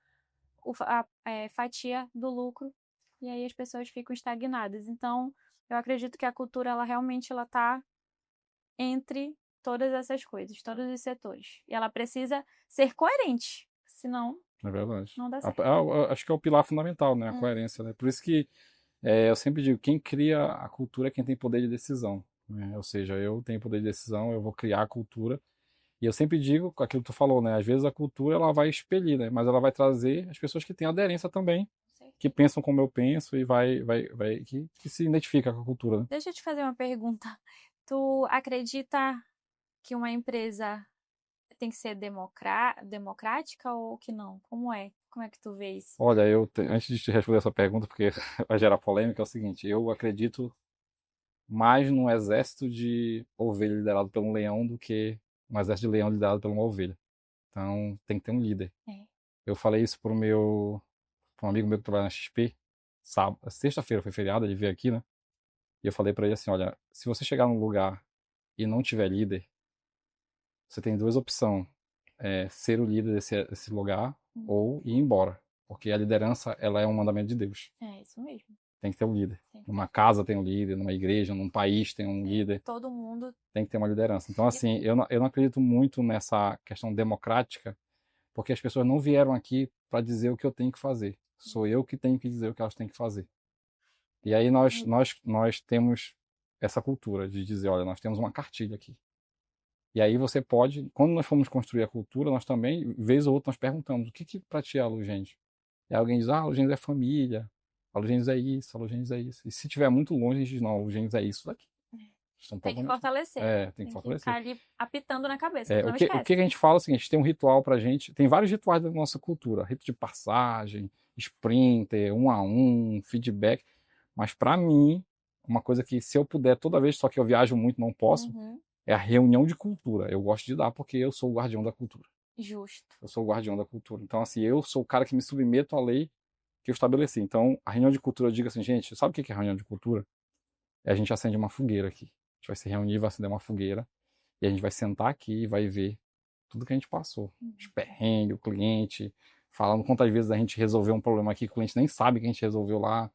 a fatia do lucro e aí as pessoas ficam estagnadas. Então, eu acredito que a cultura ela realmente ela tá entre todas essas coisas, todos os setores. E ela precisa ser coerente, senão É verdade. não dá certo. Acho que é o pilar fundamental, né? A Hum. coerência, né? Por isso que eu sempre digo, quem cria a cultura é quem tem poder de decisão, né? Ou seja, eu tenho poder de decisão, eu vou criar a cultura. E eu sempre digo, com aquilo que tu falou, né? Às vezes a cultura ela vai expelir, né? Mas ela vai trazer as pessoas que têm aderência também, que pensam como eu penso e que se identifica com a cultura, né? Deixa eu te fazer uma pergunta. Tu acredita que uma empresa tem que ser democrática ou que não? Como é? Como é que tu vê isso? Olha, antes de te responder essa pergunta, porque vai gerar polêmica, é o seguinte, eu acredito mais num exército de ovelha liderado por um leão do que um exército de leão liderado por uma ovelha. Então, tem que ter um líder. É. Eu falei isso para um amigo meu que trabalha na XP, sexta-feira foi feriado, ele veio aqui, né? E eu falei para ele assim, olha, se você chegar num lugar e não tiver líder, você tem duas opções, ser o líder desse lugar ou ir embora, porque a liderança, ela é um mandamento de Deus. É isso mesmo. Tem que ter um líder. Sim. Numa casa tem um líder, numa igreja, num país tem um líder. Todo mundo Tem que ter uma liderança. Então, assim, eu não acredito muito nessa questão democrática, porque as pessoas não vieram aqui para dizer o que eu tenho que fazer. Sou eu que tenho que dizer o que elas têm que fazer. E aí nós temos essa cultura de dizer, olha, nós temos uma cartilha aqui. E aí você pode, quando nós formos construir a cultura, nós também, vez ou outra, nós perguntamos, o que para ti é a Lugênio? E alguém diz, a Lugênio é família, a Lugênio é isso, a Lugênio é isso. E se estiver muito longe, a gente diz, não, a Lugênio é isso daqui. tem que fortalecer. Tem que Tem que fortalecer. ficar ali apitando na cabeça, tu não O esquece. que a gente fala é o seguinte, tem um ritual pra gente, tem vários rituais da nossa cultura, rito de passagem, sprinter, um a um, feedback, mas pra mim, uma coisa que se eu puder toda vez, só que eu viajo muito, não posso, Uhum. é a reunião de cultura. Eu gosto de dar porque eu sou o guardião da cultura. Justo. Eu sou o guardião da cultura. Então, assim, eu sou o cara que me submeto à lei que eu estabeleci. Então, a reunião de cultura, eu digo assim, gente, sabe o que é reunião de cultura? É a gente acende uma fogueira aqui. A gente vai se reunir, vai acender uma fogueira, e a gente vai sentar aqui e vai ver tudo que a gente passou. Os perrengues, o cliente, falando quantas vezes a gente resolveu um problema aqui que o cliente nem sabe que a gente resolveu lá,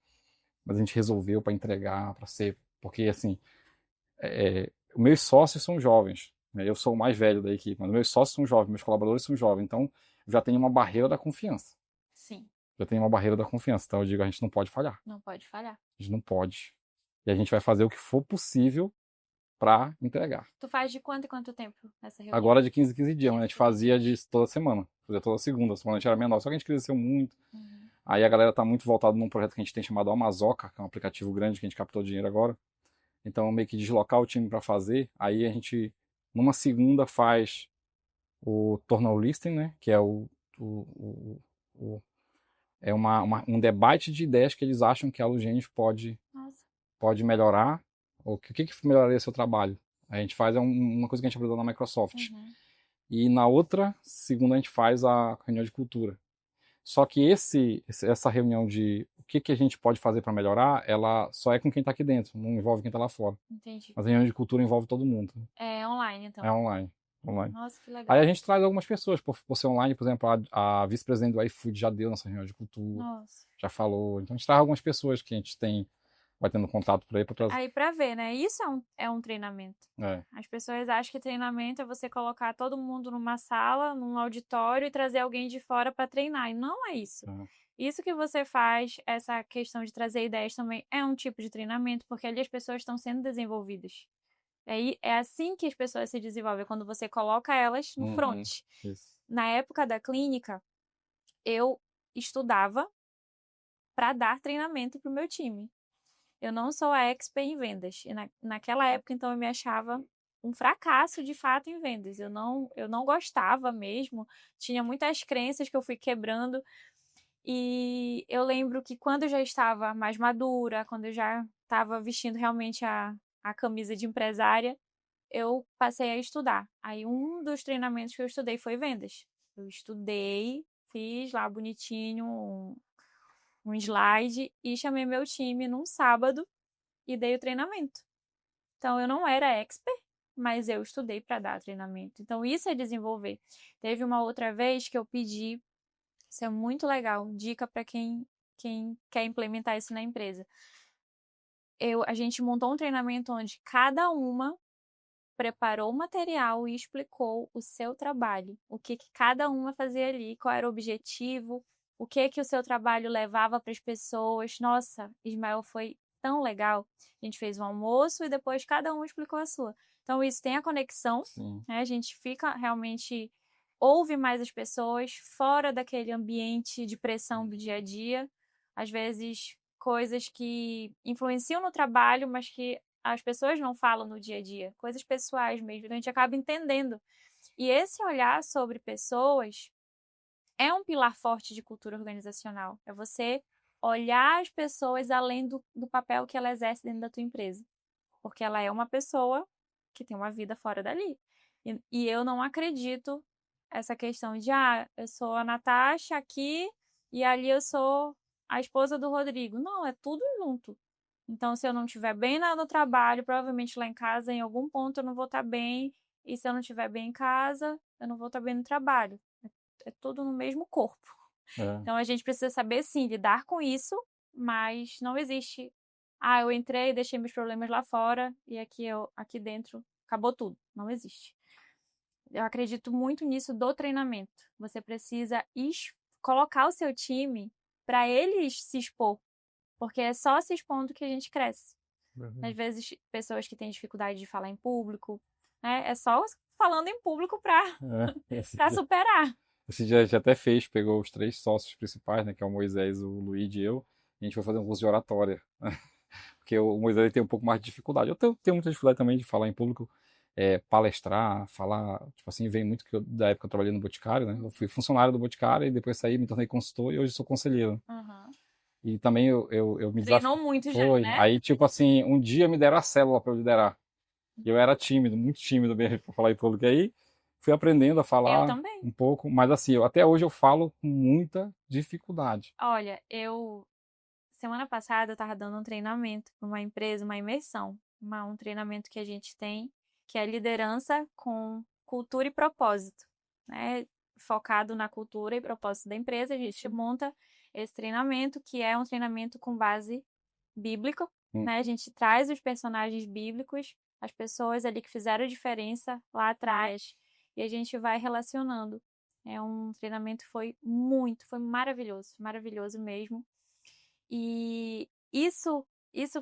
mas a gente resolveu para entregar, para ser. Porque, assim, meus sócios são jovens, né? Eu sou o mais velho da equipe, mas meus sócios são jovens, meus colaboradores são jovens, então já tem uma barreira da confiança. Sim. Já tem uma barreira da confiança. Então eu digo, a gente não pode falhar. Não pode falhar. A gente não pode. E a gente vai fazer o que for possível para entregar. Tu faz de quanto em quanto tempo essa reunião? Agora de 15 em 15 dias, mas a gente fazia de toda semana. Fazia toda segunda, a semana a gente era menor. Só que a gente cresceu muito. Uhum. Aí a galera tá muito voltada num projeto que a gente tem chamado Amazoca, que é um aplicativo grande que a gente captou dinheiro agora. Então meio que deslocar o time para fazer. Aí a gente, numa segunda, faz o Tornado Listing, né? Que é um debate de ideias que eles acham que a Lugênios pode melhorar. O que melhoraria seu trabalho? A gente faz uma coisa que a gente aprendeu na Microsoft. Uhum. E na outra segunda a gente faz a reunião de cultura. Só que essa reunião de o que a gente pode fazer para melhorar, ela só é com quem está aqui dentro, não envolve quem está lá fora. Entendi. Mas a reunião de cultura envolve todo mundo. É online, então. É online. Nossa, que legal. Aí a gente traz algumas pessoas, por ser online, por exemplo, a vice-presidente do iFood já deu nossa reunião de cultura, Nossa. já falou. Então a gente traz algumas pessoas que a gente vai tendo contato por aí para trazer. Aí pra ver, né? Isso é um treinamento. As pessoas acham que treinamento é você colocar todo mundo numa sala, num auditório e trazer alguém de fora para treinar. E não é isso. Isso que você faz, essa questão de trazer ideias também é um tipo de treinamento, porque ali as pessoas estão sendo desenvolvidas. É assim que as pessoas se desenvolvem, quando você coloca elas no front. Isso. Na época da clínica, eu estudava para dar treinamento pro meu time. Eu não sou a expert em vendas. E naquela época, então, eu me achava um fracasso de fato em vendas. Eu não gostava mesmo. Tinha muitas crenças que eu fui quebrando. E eu lembro que quando eu já estava mais madura, quando eu já estava vestindo realmente a camisa de empresária, eu passei a estudar. Aí um dos treinamentos que eu estudei foi vendas. Eu estudei, fiz lá bonitinho um slide e chamei meu time num sábado e dei o treinamento. Então eu não era expert, mas eu estudei para dar treinamento. Então isso é desenvolver. Teve uma outra vez que eu pedi, isso é muito legal, dica para quem quer implementar isso na empresa. A gente montou um treinamento onde cada uma preparou o material e explicou o seu trabalho, o que cada uma fazia ali, qual era o objetivo, o que o seu trabalho levava para as pessoas. Nossa, Ismael, foi tão legal. A gente fez um almoço e depois cada um explicou a sua. Então isso tem a conexão, Sim. né? A gente fica realmente ouve mais as pessoas fora daquele ambiente de pressão do dia a dia. Às vezes coisas que influenciam no trabalho, mas que as pessoas não falam no dia a dia, coisas pessoais mesmo, então a gente acaba entendendo. E esse olhar sobre pessoas é um pilar forte de cultura organizacional. É você olhar as pessoas além do papel que ela exerce dentro da tua empresa. Porque ela é uma pessoa que tem uma vida fora dali. E eu não acredito essa questão de, eu sou a Natasha aqui e ali eu sou a esposa do Rodrigo. Não, é tudo junto. Então, se eu não estiver bem no trabalho, provavelmente lá em casa, em algum ponto, eu não vou estar bem. E se eu não estiver bem em casa, eu não vou estar bem no trabalho. É tudo no mesmo corpo. É. Então, a gente precisa saber, sim, lidar com isso, mas não existe. Eu entrei, deixei meus problemas lá fora e aqui dentro acabou tudo. Não existe. Eu acredito muito nisso do treinamento. Você precisa colocar o seu time para eles se expor, porque é só se expondo que a gente cresce. Às vezes, pessoas que têm dificuldade de falar em público, né? É só falando em público para para superar. Esse dia a gente até fez, pegou os 3 sócios principais, né, que é o Moisés, o Luigi e eu, e a gente foi fazer um curso de oratória. Porque o Moisés ele tem um pouco mais de dificuldade. Eu tenho muita dificuldade também de falar em público, palestrar, falar, tipo assim, vem muito da época que eu trabalhei no Boticário, né? Eu fui funcionário do Boticário e depois saí, me tornei consultor e hoje sou conselheiro. Uhum. E também eu me Treinou desafiei. muito já, Foi. né? Aí, tipo assim, um dia me deram a célula para eu liderar. E eu era tímido, muito tímido mesmo para falar em público. E aí fui aprendendo a Eu falar também. um pouco, mas assim, até hoje eu falo com muita dificuldade. Olha, semana passada eu estava dando um treinamento para uma empresa, uma imersão, um treinamento que a gente tem, que é liderança com cultura e propósito, né? Focado na cultura e propósito da empresa, a gente monta esse treinamento, que é um treinamento com base bíblica, Hum. né? A gente traz os personagens bíblicos, as pessoas ali que fizeram a diferença lá atrás, e a gente vai relacionando. É um treinamento foi maravilhoso, maravilhoso mesmo. E isso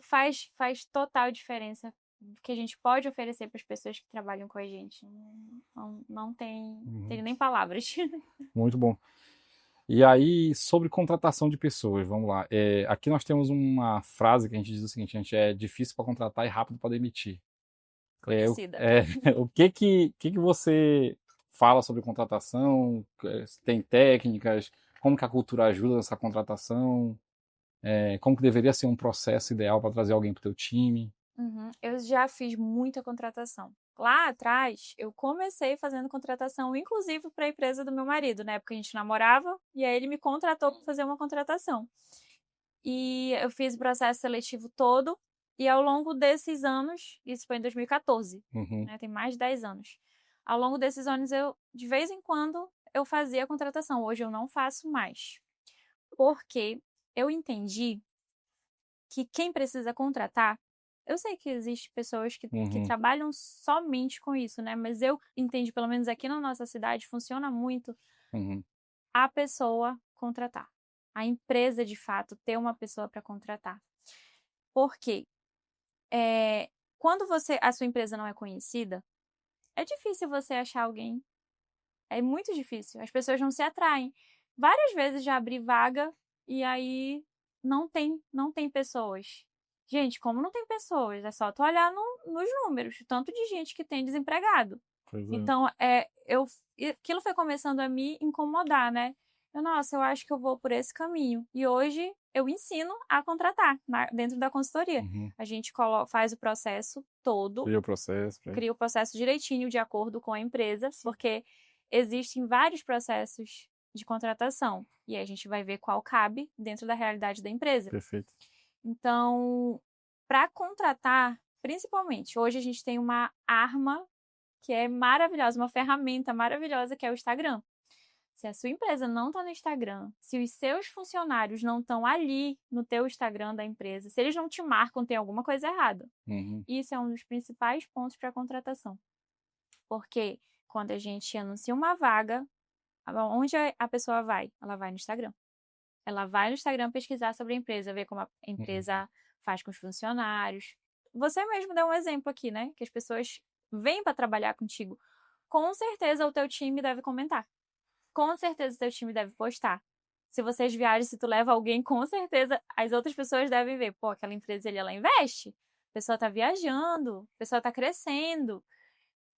faz total diferença que a gente pode oferecer para as pessoas que trabalham com a gente. Não tem nem palavras. Muito bom. E aí, sobre contratação de pessoas, vamos lá. Aqui nós temos uma frase que a gente diz o seguinte: a gente é difícil para contratar e rápido para demitir. Conhecida. O que você fala sobre contratação? Tem técnicas? Como que a cultura ajuda nessa contratação? Como que deveria ser um processo ideal para trazer alguém para o teu time? Uhum. Eu já fiz muita contratação. Lá atrás, eu comecei fazendo contratação, inclusive para a empresa do meu marido, na época a gente namorava, e aí ele me contratou para fazer uma contratação. E eu fiz o processo seletivo todo, e ao longo desses anos, isso foi em 2014, Uhum. né, tem mais de 10 anos. Ao longo desses anos, de vez em quando, eu fazia a contratação. Hoje eu não faço mais. Porque eu entendi que quem precisa contratar, eu sei que existem pessoas que Uhum. trabalham somente com isso, né? Mas eu entendi, pelo menos aqui na nossa cidade, funciona muito Uhum. a pessoa contratar. A empresa, de fato, ter uma pessoa para contratar. Por quê? Quando a sua empresa não é conhecida, é difícil você achar alguém. É muito difícil. As pessoas não se atraem. Várias vezes já abri vaga e aí não tem pessoas. Gente, como não tem pessoas? É só tu olhar nos números, o tanto de gente que tem desempregado. Pois é. Então, aquilo foi começando a me incomodar, né? Nossa, eu acho que eu vou por esse caminho. E hoje eu ensino a contratar dentro da consultoria. Uhum. A gente faz o processo todo, Cria o processo. direitinho de acordo com a empresa, porque existem vários processos de contratação. E aí a gente vai ver qual cabe dentro da realidade da empresa. Perfeito. Então, para contratar, principalmente, hoje a gente tem uma arma que é maravilhosa, uma ferramenta maravilhosa que é o Instagram. Se a sua empresa não está no Instagram, se os seus funcionários não estão ali no teu Instagram da empresa, se eles não te marcam, tem alguma coisa errada. Uhum. Isso é um dos principais pontos para a contratação. Porque quando a gente anuncia uma vaga, onde a pessoa vai? Ela vai no Instagram. Ela vai no Instagram pesquisar sobre a empresa, ver como a empresa faz com os funcionários. Você mesmo deu um exemplo aqui, né? Que as pessoas vêm para trabalhar contigo. Com certeza o teu time deve comentar. Com certeza o teu time deve postar. Se vocês viajarem, se tu leva alguém, com certeza as outras pessoas devem ver. Pô, aquela empresa ali, ela investe. A pessoa tá viajando, a pessoa tá crescendo.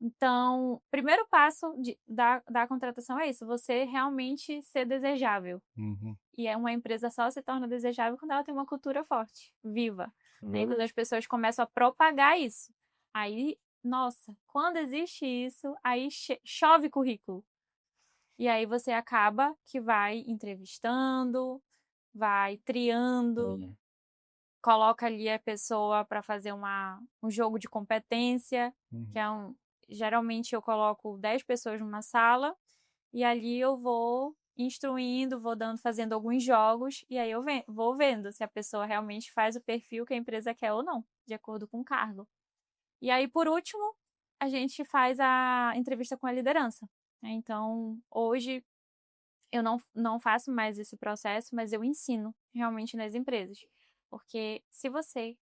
Então, primeiro passo da contratação é isso, você realmente ser desejável. Uhum. E uma empresa só se torna desejável quando ela tem uma cultura forte, viva. Né? Quando as pessoas começam a propagar isso. Aí, nossa, quando existe isso, aí chove currículo. E aí você acaba que vai entrevistando, vai triando, coloca ali a pessoa para fazer um jogo de competência, que é geralmente eu coloco 10 pessoas numa sala e ali eu vou instruindo, fazendo alguns jogos e aí eu vou vendo se a pessoa realmente faz o perfil que a empresa quer ou não, de acordo com o cargo. E aí, por último, a gente faz a entrevista com a liderança. Então, hoje eu não faço mais esse processo, mas eu ensino realmente nas empresas. Porque se você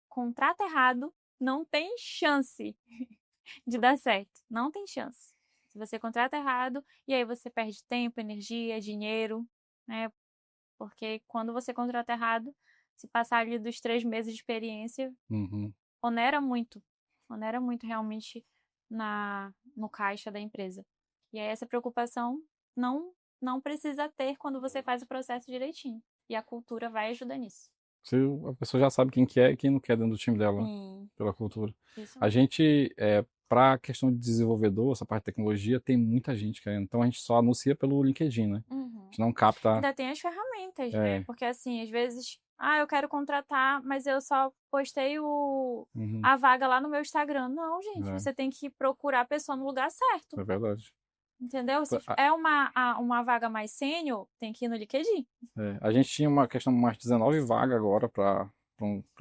contrata errado, não tem chance de dar certo. Não tem chance. Se você contrata errado, e aí você perde tempo, energia, dinheiro, né? Porque quando você contrata errado, se passar ali dos 3 meses de experiência, onera muito. Onera muito realmente no caixa da empresa. E aí essa preocupação não precisa ter quando você faz o processo direitinho. E a cultura vai ajudar nisso. A pessoa já sabe quem que é e quem não quer dentro do time dela, né? Pela cultura. Isso A mesmo. gente, para a questão de desenvolvedor, essa parte de tecnologia, tem muita gente querendo. Então a gente só anuncia pelo LinkedIn, né? A gente não capta. Ainda tem as ferramentas, né? Porque assim, às vezes, eu quero contratar, mas eu só postei a vaga lá no meu Instagram. Não, gente, você tem que procurar a pessoa no lugar certo. É verdade. Entendeu? Se é uma vaga mais sênior, tem que ir no LinkedIn. A gente tinha uma questão mais 19 vagas agora para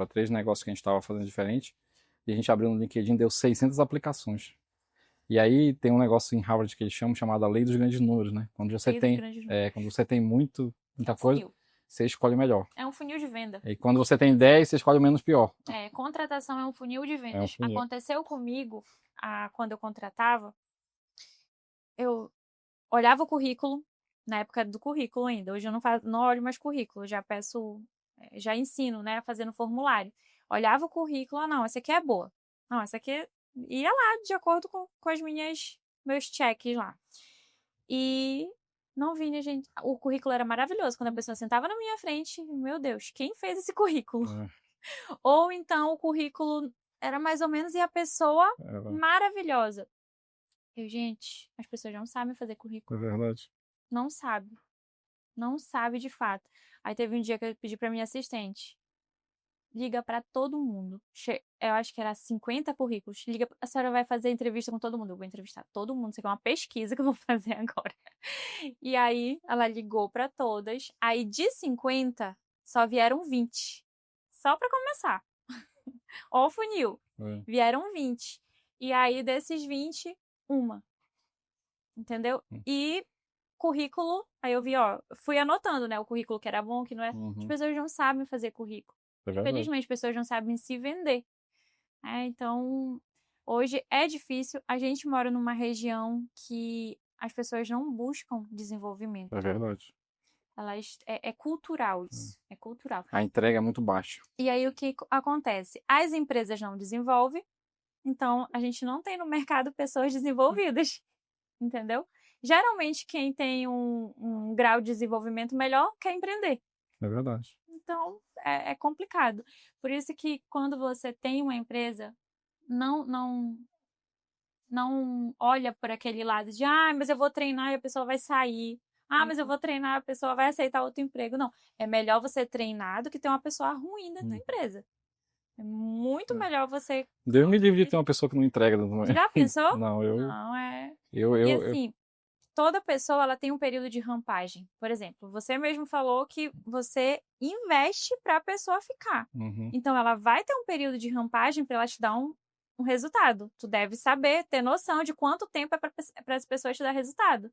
3 negócios que a gente estava fazendo diferente. E a gente abriu no LinkedIn, deu 600 aplicações. E aí tem um negócio em Harvard que eles chamam chamado a lei dos grandes números, né? Quando você tem muita coisa, funil. você escolhe o melhor. É um funil de venda. E quando você tem 10, você escolhe o menos pior. Contratação é um funil de vendas. É um funil. Aconteceu comigo, quando eu contratava, eu olhava o currículo, na época do currículo ainda. Hoje eu não olho mais currículo, já já ensino, né, fazendo formulário. Olhava o currículo, não, essa aqui é boa. Não, essa aqui ia lá de acordo com meus checks lá. E não vinha, gente. O currículo era maravilhoso. Quando a pessoa sentava na minha frente, meu Deus, quem fez esse currículo? Ou então o currículo era mais ou menos e a pessoa maravilhosa. Gente, as pessoas não sabem fazer currículo. É verdade. Não sabe. Não sabe de fato. Aí teve um dia que eu pedi pra minha assistente. Liga pra todo mundo. Eu acho que era 50 currículos. A senhora vai fazer entrevista com todo mundo. Eu vou entrevistar todo mundo. Isso aqui é uma pesquisa que eu vou fazer agora. E aí ela ligou pra todas. Aí de 50, só vieram 20. Só pra começar. Ó o funil. Vieram 20. E aí desses 20, uma. Entendeu? E currículo, aí eu vi, fui anotando, né, o currículo que era bom, que não é. As pessoas não sabem fazer currículo. Infelizmente, as pessoas não sabem se vender. Então, hoje é difícil. A gente mora numa região que as pessoas não buscam desenvolvimento. É verdade. É cultural isso. É cultural. A entrega é muito baixa. E aí o que acontece? As empresas não desenvolvem, então a gente não tem no mercado pessoas desenvolvidas, entendeu? Geralmente quem tem um grau de desenvolvimento melhor quer empreender. É verdade. Então é complicado. Por isso que quando você tem uma empresa, não olha por aquele lado de, mas eu vou treinar e a pessoa vai sair. Mas eu vou treinar, a pessoa vai aceitar outro emprego. Não, é melhor você treinar do que ter uma pessoa ruim dentro da empresa. É muito melhor você... Deus me livre de ter uma pessoa que não entrega. Já pensou? Não, Não, eu, E assim, toda pessoa ela tem um período de rampagem. Por exemplo, você mesmo falou que você investe para a pessoa ficar. Uhum. Então, ela vai ter um período de rampagem para ela te dar um resultado. Tu deve saber, ter noção de quanto tempo é para as pessoas te dar resultado.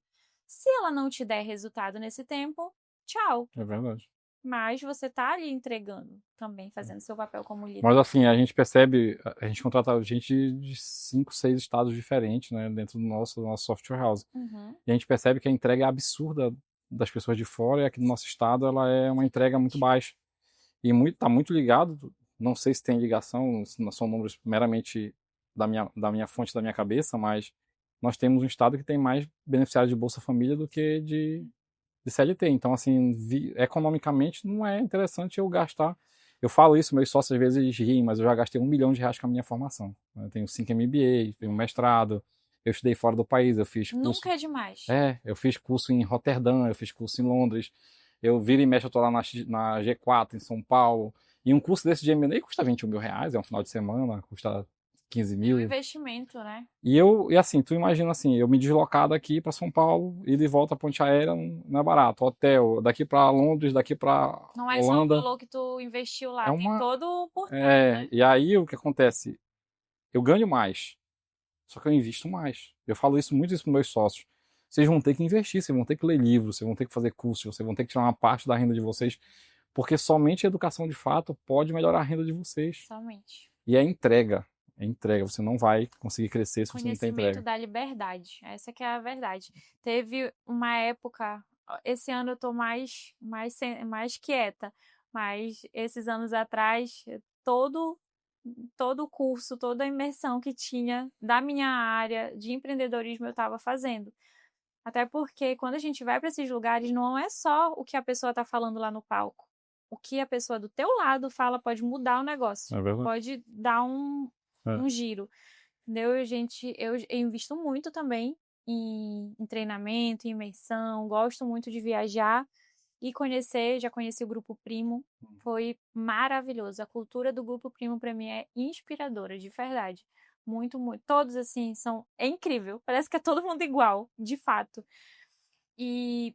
Se ela não te der resultado nesse tempo, tchau. É verdade. Mas você tá ali entregando também, fazendo seu papel como líder. Mas assim, a gente percebe, a gente contrata gente de 5, 6 estados diferentes, né, dentro do nosso software house. Uhum. E a gente percebe que a entrega é absurda das pessoas de fora e aqui no nosso estado ela é uma entrega muito baixa. E tá muito ligado, não sei se tem ligação, são números meramente da minha fonte, da minha cabeça, mas nós temos um estado que tem mais beneficiários de Bolsa Família do que de CLT. Então, assim, economicamente não é interessante eu gastar. Eu falo isso, meus sócios às vezes riem, mas eu já gastei R$ 1 milhão com a minha formação. Eu tenho 5 MBA, tenho mestrado, eu estudei fora do país, eu fiz curso... Nunca é demais. Eu fiz curso em Roterdã, eu fiz curso em Londres, eu viro e mexo, eu tô lá na G4, em São Paulo, e um curso desse de M&A custa R$ 21 mil, é um final de semana, custa 15 mil. É um investimento, né? E assim, tu imagina assim, eu me deslocar daqui para São Paulo e de volta à ponte aérea não é barato. Hotel, daqui para Londres, daqui para Não é Holanda. só o valor que tu investiu lá, tem todo por trás, né? E aí o que acontece? Eu ganho mais, só que eu invisto mais. Eu falo muito isso para meus sócios. Vocês vão ter que investir, vocês vão ter que ler livros, vocês vão ter que fazer cursos, vocês vão ter que tirar uma parte da renda de vocês, porque somente a educação de fato pode melhorar a renda de vocês. Somente. E é entrega. É entrega, você não vai conseguir crescer se você não tem entrega. Conhecimento da liberdade, essa que é a verdade. Teve uma época, esse ano eu tô mais quieta, mas esses anos atrás, todo o curso, toda a imersão que tinha da minha área de empreendedorismo eu estava fazendo. Até porque quando a gente vai para esses lugares, não é só o que a pessoa está falando lá no palco. O que a pessoa do teu lado fala pode mudar o negócio. É verdade. Pode dar um giro. Entendeu? Eu invisto muito também em treinamento, em imersão, gosto muito de viajar e já conheci o Grupo Primo, foi maravilhoso. A cultura do Grupo Primo para mim é inspiradora, de verdade. Muito, muito. Todos assim é incrível. Parece que é todo mundo igual, de fato. E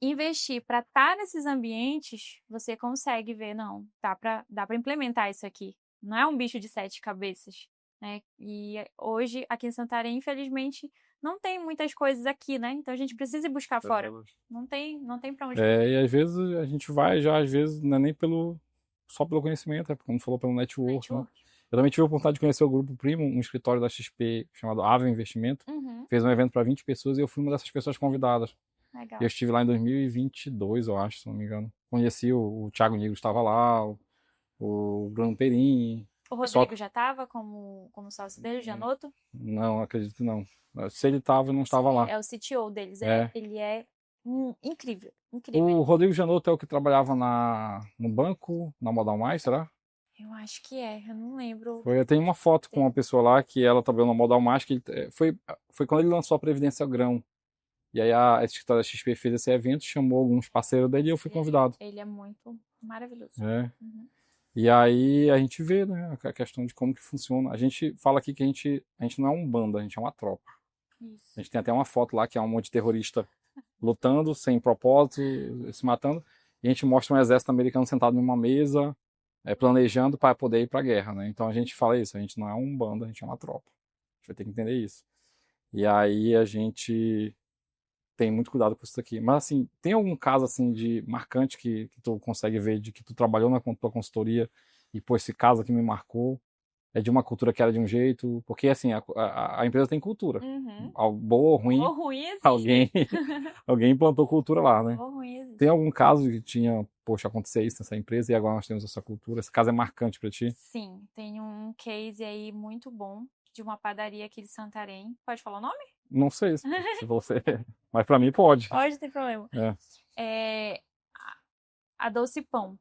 investir para estar nesses ambientes, você consegue ver, não, dá para implementar isso aqui. Não é um bicho de 7 cabeças, né? E hoje aqui em Santarém, infelizmente, não tem muitas coisas aqui, né? Então a gente precisa ir buscar fora. Não tem para onde. E às vezes a gente vai já, às vezes, não é nem só pelo conhecimento, como falou, pelo network. Né? Eu também tive a oportunidade de conhecer o Grupo Primo, um escritório da XP chamado Ave Investimento. Fez um evento para 20 pessoas e eu fui uma dessas pessoas convidadas. Legal. Eu estive lá em 2022, eu acho, se não me engano. Conheci o Thiago Nigro, estava lá, o Bruno Perini. O Rodrigo já estava como sócio dele, Janoto? Não, acredito que não. Se ele estava, eu não estava lá. É o CTO deles. Ele é incrível, incrível. O Rodrigo Janoto é o que trabalhava no banco, na Modal Mais, será? Eu acho que eu não lembro. Tem uma foto com uma pessoa lá que ela trabalhou na Modal Mais, que foi quando ele lançou a Previdência Grão. E aí a escritório da XP fez esse evento, chamou alguns parceiros dele e eu fui convidado. Ele é muito maravilhoso. E aí a gente vê, né, a questão de como que funciona. A gente fala aqui que a gente não é um bando, a gente é uma tropa. Isso. A gente tem até uma foto lá que é um monte de terrorista lutando, sem propósito, se matando. E a gente mostra um exército americano sentado numa mesa, planejando para poder ir para a guerra, né? Então a gente fala isso, a gente não é um bando, a gente é uma tropa. A gente vai ter que entender isso. E aí a gente tem muito cuidado com isso aqui. Mas assim, tem algum caso assim de marcante que tu consegue ver de que tu trabalhou na tua consultoria e pô, esse caso aqui me marcou? é de uma cultura que era de um jeito? Porque, assim, a empresa tem cultura. Uhum. Boa ou ruim, Ou ruim existe. alguém, alguém implantou cultura lá, né? Ou ruim existe. Tem algum caso que tinha, poxa, acontecer isso nessa empresa e agora nós temos essa cultura? Esse caso é marcante para ti? Sim, tem um case aí muito bom de uma padaria aqui de Santarém. Pode falar o nome? Não sei se você... Mas para mim pode. Pode, tem problema. É. É, a Doce Pão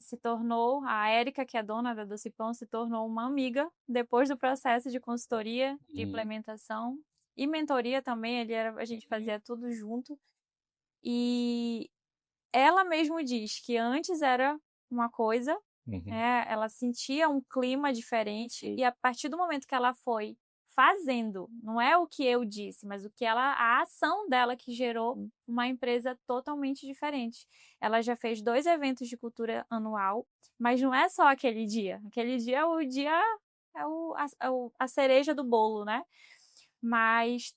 se tornou, a Érica, que é dona da Doce Pão, se tornou uma amiga depois do processo de consultoria, de implementação e mentoria também. A gente fazia tudo junto. E ela mesmo diz que antes era uma coisa, né? Ela sentia um clima diferente e a partir do momento que ela foi fazendo, não é o que eu disse, mas a ação dela que gerou uma empresa totalmente diferente. Ela já fez 2 eventos de cultura anual, mas não é só aquele dia. Aquele dia é o dia a cereja do bolo, né? Mas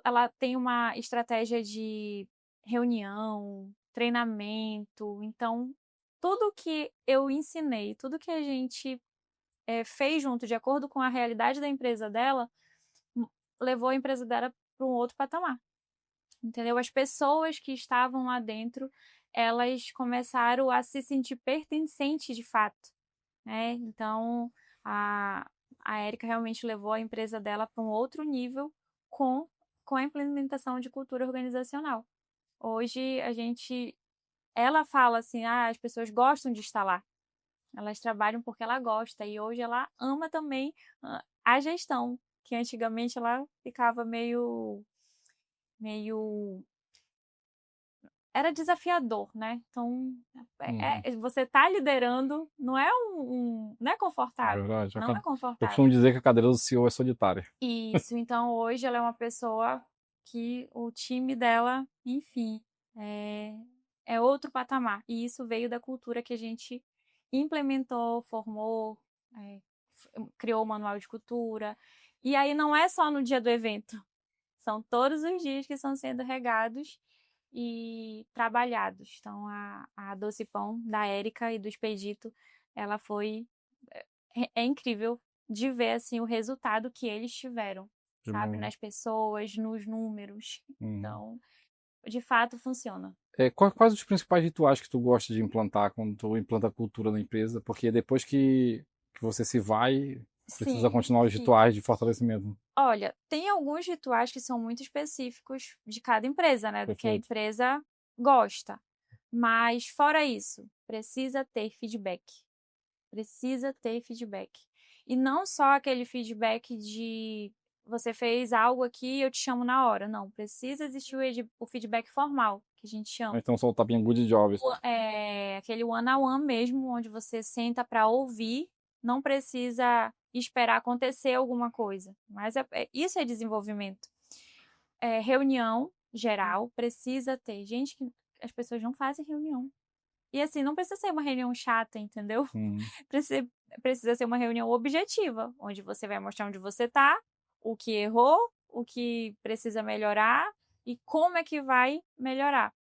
ela tem uma estratégia de reunião, treinamento, então tudo que eu ensinei, tudo que a gente fez junto de acordo com a realidade da empresa dela, levou a empresa dela para um outro patamar, entendeu? As pessoas que estavam lá dentro, elas começaram a se sentir pertencentes de fato, né? Então, a Érica realmente levou a empresa dela para um outro nível com, com a implementação de cultura organizacional. Hoje, ela fala assim, as pessoas gostam de estar lá. Elas trabalham porque ela gosta e hoje ela ama também a gestão, que antigamente ela ficava meio era desafiador, né? Então, você tá liderando, não é não é É confortável. verdade. Não é Eu confortável. costumo dizer que a cadeira do CEO é solitária. Isso, então hoje ela é uma pessoa que o time dela, enfim, é outro patamar. E isso veio da cultura que a gente implementou, formou, criou o manual de cultura. E aí não é só no dia do evento, são todos os dias que estão sendo regados e trabalhados. Então, a Doce Pão da Érica e do Expedito, ela foi. É incrível de ver assim, o resultado que eles tiveram, sabe? Nas pessoas, nos números. Então, de fato, funciona. Quais os principais rituais que tu gosta de implantar quando tu implanta a cultura na empresa? Porque depois que você se vai, precisa Sim, continuar os sim. rituais de fortalecimento. Olha, tem alguns rituais que são muito específicos de cada empresa, né? Do que a Perfeito. empresa gosta. Mas, fora isso, precisa ter feedback. Precisa ter feedback. E não só aquele feedback de você fez algo aqui e eu te chamo na hora. Não, precisa existir o feedback formal, que a gente chama. Então só o tapinha good jobs. Aquele one-on-one mesmo, onde você senta para ouvir, não precisa esperar acontecer alguma coisa. Mas isso é desenvolvimento. Reunião geral, precisa ter. Gente, as pessoas não fazem reunião. E assim, não precisa ser uma reunião chata, entendeu? Precisa, precisa ser uma reunião objetiva, onde você vai mostrar onde você tá, o que errou, o que precisa melhorar e como é que vai melhorar.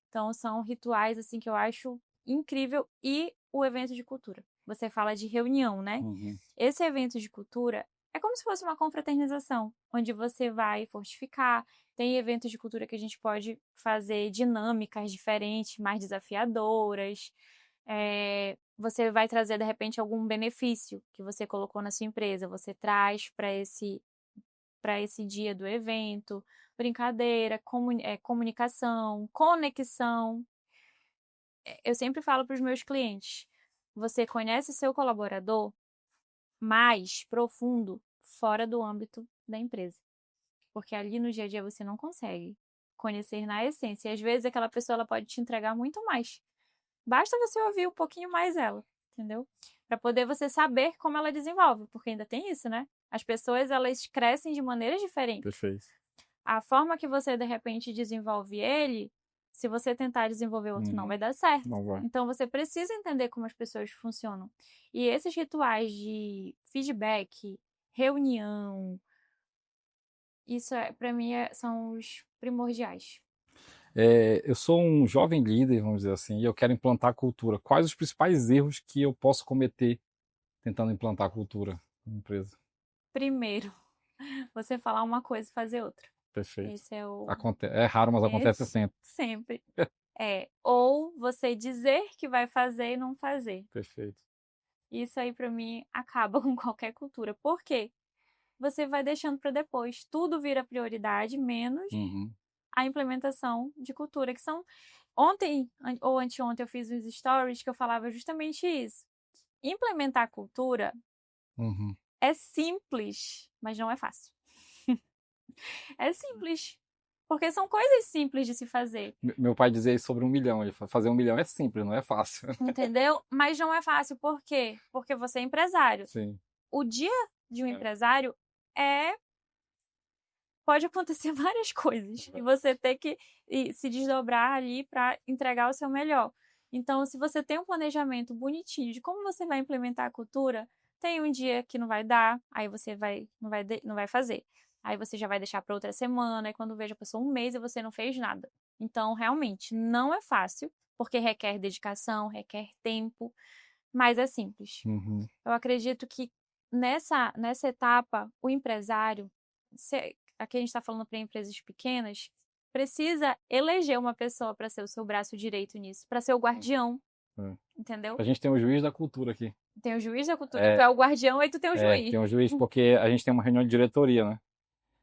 Então, são rituais assim que eu acho incrível. E o evento de cultura. Você fala de reunião, né? Esse evento de cultura é como se fosse uma confraternização, onde você vai fortificar. Tem eventos de cultura que a gente pode fazer dinâmicas diferentes, mais desafiadoras. Você vai trazer, de repente, algum benefício que você colocou na sua empresa. Você traz para esse dia do evento, brincadeira, comunicação, conexão. Eu sempre falo para os meus clientes: você conhece seu colaborador mais profundo fora do âmbito da empresa, porque ali no dia a dia você não consegue conhecer na essência. E às vezes aquela pessoa ela pode te entregar muito mais. Basta você ouvir um pouquinho mais ela, entendeu? Para poder você saber como ela desenvolve, porque ainda tem isso, né? As pessoas elas crescem de maneiras diferentes. Perfeito. A forma que você de repente desenvolve ele, se você tentar desenvolver outro, não vai dar certo. Não vai. Então você precisa entender como as pessoas funcionam. E esses rituais de feedback, reunião, isso para mim são os primordiais. Eu sou um jovem líder, vamos dizer assim, e eu quero implantar a cultura. Quais os principais erros que eu posso cometer tentando implantar a cultura? Empresa. Primeiro, você falar uma coisa e fazer outra. Perfeito. Esse é o... É raro, mas acontece sempre. Sempre. Ou você dizer que vai fazer e não fazer. Perfeito. Isso aí, pra mim, acaba com qualquer cultura. Por quê? Você vai deixando para depois. Tudo vira prioridade, menos Uhum. a implementação de cultura, que são... Ontem ou anteontem eu fiz uns stories que eu falava justamente isso. Implementar cultura Uhum. é simples, mas não é fácil. É simples. Porque são coisas simples de se fazer. Meu pai dizia isso sobre 1 milhão. Ele fala, fazer 1 milhão é simples, não é fácil. Entendeu? Mas não é fácil. Por quê? Porque você é empresário. Sim. O dia de um empresário pode acontecer várias coisas. E você ter que se desdobrar ali para entregar o seu melhor. Então, se você tem um planejamento bonitinho de como você vai implementar a cultura, tem um dia que não vai dar, aí você não vai fazer. Aí você já vai deixar para outra semana, e quando veja, passou um mês e você não fez nada. Então, realmente, não é fácil, porque requer dedicação, requer tempo, mas é simples. Uhum. Eu acredito que nessa etapa, o empresário, aqui a gente está falando para empresas pequenas, precisa eleger uma pessoa para ser o seu braço direito nisso, para ser o guardião, entendeu? A gente tem o juiz da cultura aqui. Tem o juiz da cultura, tu é o guardião, aí tu tem o juiz. Tem um juiz, porque a gente tem uma reunião de diretoria, né?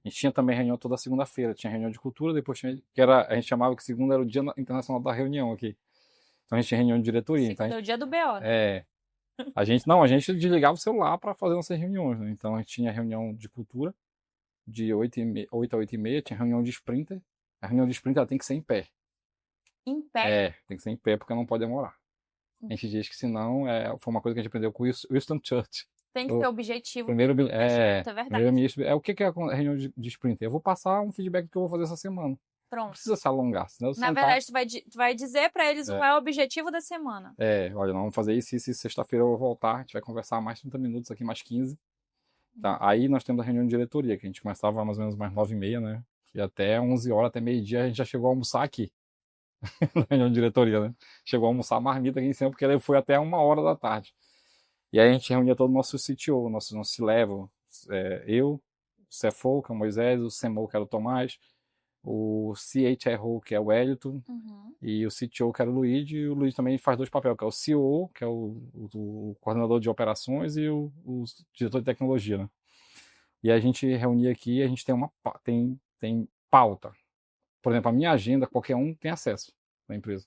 A gente tinha também reunião toda segunda-feira. Tinha reunião de cultura, depois tinha, a gente chamava que segunda era o Dia Internacional da Reunião aqui. Então a gente tinha reunião de diretoria. Então, Segunda é o dia do BO. A gente desligava o celular para fazer nossas reuniões, né? Então a gente tinha reunião de cultura, de 8 a 8h30, tinha reunião de sprinter. A reunião de sprinter ela tem que ser em pé. Em pé? Tem que ser em pé porque não pode demorar. A gente diz que senão, foi uma coisa que a gente aprendeu com o Winston Churchill. Tem que ser objetivo. Primeiro, é verdade. Primeiro-ministro, o que é a reunião de sprinter? Eu vou passar um feedback que eu vou fazer essa semana. Pronto. Não precisa se alongar. Senão Na verdade, tu vai dizer para eles qual é o objetivo da semana. Olha, nós vamos fazer isso e sexta-feira eu vou voltar, a gente vai conversar mais 30 minutos aqui, mais 15. Tá, aí nós temos a reunião de diretoria, que a gente começava mais ou menos mais 9h30, né? E até 11 horas, até meio-dia, a gente já chegou a almoçar aqui. Na reunião de diretoria, né? Chegou a almoçar a marmita aqui em cima, porque ele foi até 1h da tarde. E aí a gente reunia todo o nosso CTO, nosso C-Level. Eu, o CFO, que é o Moisés, o CMO, que era o Tomás, o CHRO, que é o Wellington, e o CTO, que era o Luigi, e o Luigi também faz 2 papéis, que é o CEO, que é o coordenador de operações, e o diretor de tecnologia, né? E a gente reunia aqui, a gente tem pauta. Por exemplo, a minha agenda, qualquer um tem acesso na empresa.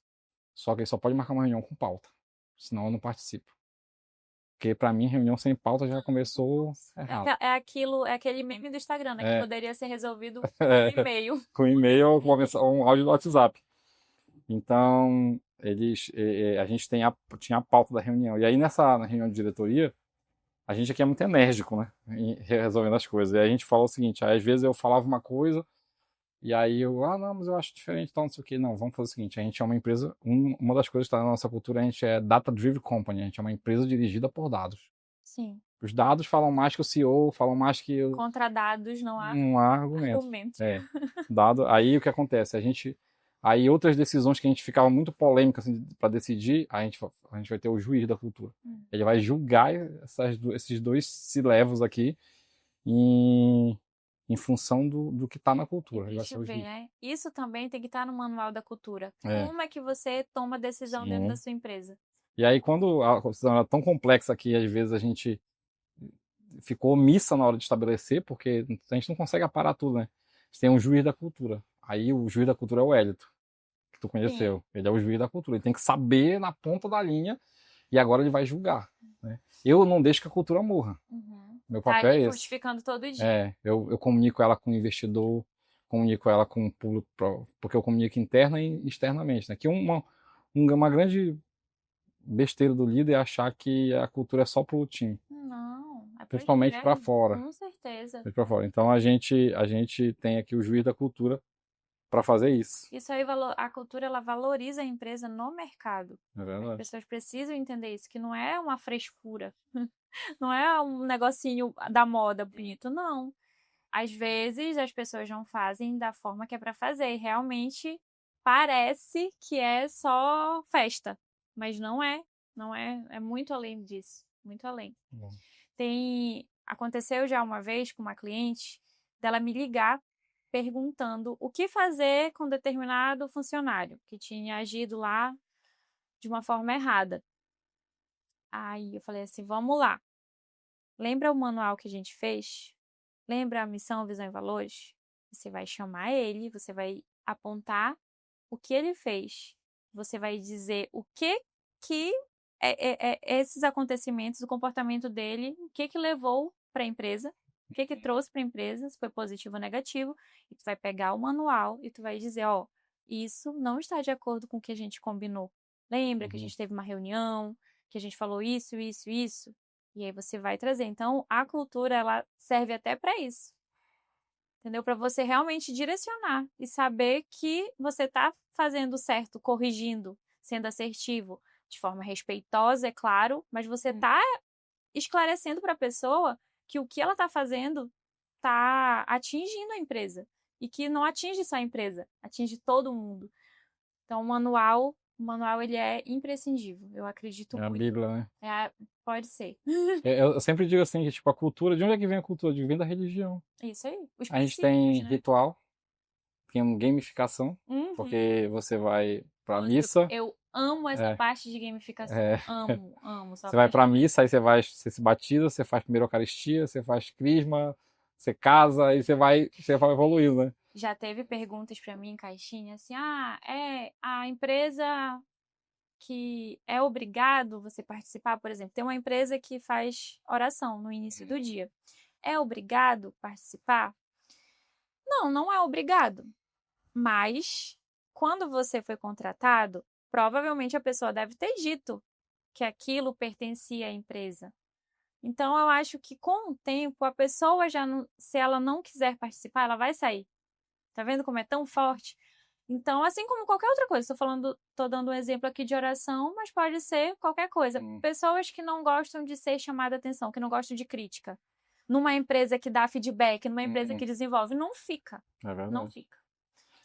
Só que ele só pode marcar uma reunião com pauta, senão eu não participo. Porque pra mim, reunião sem pauta já começou errado. É aquele meme do Instagram, né? Que poderia ser resolvido com e-mail. Com e-mail ou com um áudio do WhatsApp. Então, a gente tinha a pauta da reunião. E aí, na reunião de diretoria, a gente aqui é muito enérgico, né? Resolvendo as coisas. E aí a gente falou o seguinte, aí, às vezes eu falava uma coisa, e aí não, mas eu acho diferente, então não sei o quê. Não, vamos fazer o seguinte, a gente é uma empresa, uma das coisas que está na nossa cultura, a gente é Data-Driven Company, a gente é uma empresa dirigida por dados. Sim. Os dados falam mais que o CEO, falam mais que... Contra dados não há argumento. Dado, aí o que acontece? Aí outras decisões que a gente ficava muito polêmicas assim, para decidir, a gente vai ter o juiz da cultura. Ele vai julgar esses 2 C-levels aqui em função do que está na cultura. Deixa eu ver, né? Isso também tem que estar no manual da cultura. Como é que você toma decisão dentro da sua empresa? E aí, quando a decisão era tão complexa que às vezes a gente ficou omissa na hora de estabelecer, porque a gente não consegue aparar tudo, né? Tem um juiz da cultura. Aí o juiz da cultura é o Hélito, que tu conheceu. Sim. Ele é o juiz da cultura. Ele tem que saber na ponta da linha e agora ele vai julgar. Né? Eu não deixo que a cultura morra. Meu papel é esse. Frutificando todo dia. Eu comunico ela com o investidor, comunico ela com o público, porque eu comunico interna e externamente. Né? Que uma grande besteira do líder é achar que a cultura é só pro time. Não, principalmente para fora. Com certeza. Para fora. Então a gente tem aqui o juiz da cultura para fazer isso. Isso aí, a cultura ela valoriza a empresa no mercado. É verdade. As pessoas precisam entender isso, que não é uma frescura. Não é um negocinho da moda bonito, não. Às vezes as pessoas não fazem da forma que é para fazer. Realmente parece que é só festa, mas não é. Não é. É muito além disso. Muito além. Bom. Aconteceu já uma vez com uma cliente dela me ligar perguntando o que fazer com determinado funcionário que tinha agido lá de uma forma errada. Aí eu falei assim, vamos lá. Lembra o manual que a gente fez? Lembra a missão, visão e valores? Você vai chamar ele, você vai apontar o que ele fez. Você vai dizer o que esses acontecimentos, o comportamento dele, o que levou para a empresa, o que trouxe para a empresa, se foi positivo ou negativo, e tu vai pegar o manual e tu vai dizer, ó, isso não está de acordo com o que a gente combinou. Lembra que a gente teve uma reunião, que a gente falou isso, isso, isso? E aí você vai trazer. Então, a cultura, ela serve até para isso. Entendeu? Para você realmente direcionar e saber que você está fazendo certo, corrigindo, sendo assertivo, de forma respeitosa, é claro, mas você está esclarecendo para a pessoa que o que ela está fazendo está atingindo a empresa e que não atinge só a empresa, atinge todo mundo. Então, o manual ele é imprescindível, eu acredito É a muito. Bíblia, né? Pode ser. Eu sempre digo assim, que tipo, a cultura, de onde é que vem a cultura? Vem da religião. Isso aí, os A gente princípios, tem né? ritual, tem gamificação, Uhum. porque você vai pra Nossa, missa, eu amo essa é, parte de gamificação. é, Amo, sou você vai pra apaixonada. missa, aí você se batiza, você faz primeiro Eucaristia, você faz crisma, você casa, aí você vai evoluindo, né? Já teve perguntas para mim em caixinha assim: é a empresa que é obrigado você participar, por exemplo, tem uma empresa que faz oração no início do dia. É obrigado participar? Não, não é obrigado. Mas quando você foi contratado, provavelmente a pessoa deve ter dito que aquilo pertencia à empresa. Então, eu acho que com o tempo, a pessoa já não, se ela não quiser participar, ela vai sair. Tá vendo como é tão forte? Então, assim como qualquer outra coisa, tô dando um exemplo aqui de oração, mas pode ser qualquer coisa. Pessoas que não gostam de ser chamada atenção, que não gostam de crítica. Numa empresa que dá feedback, numa empresa que desenvolve, não fica. É Não verdade. fica.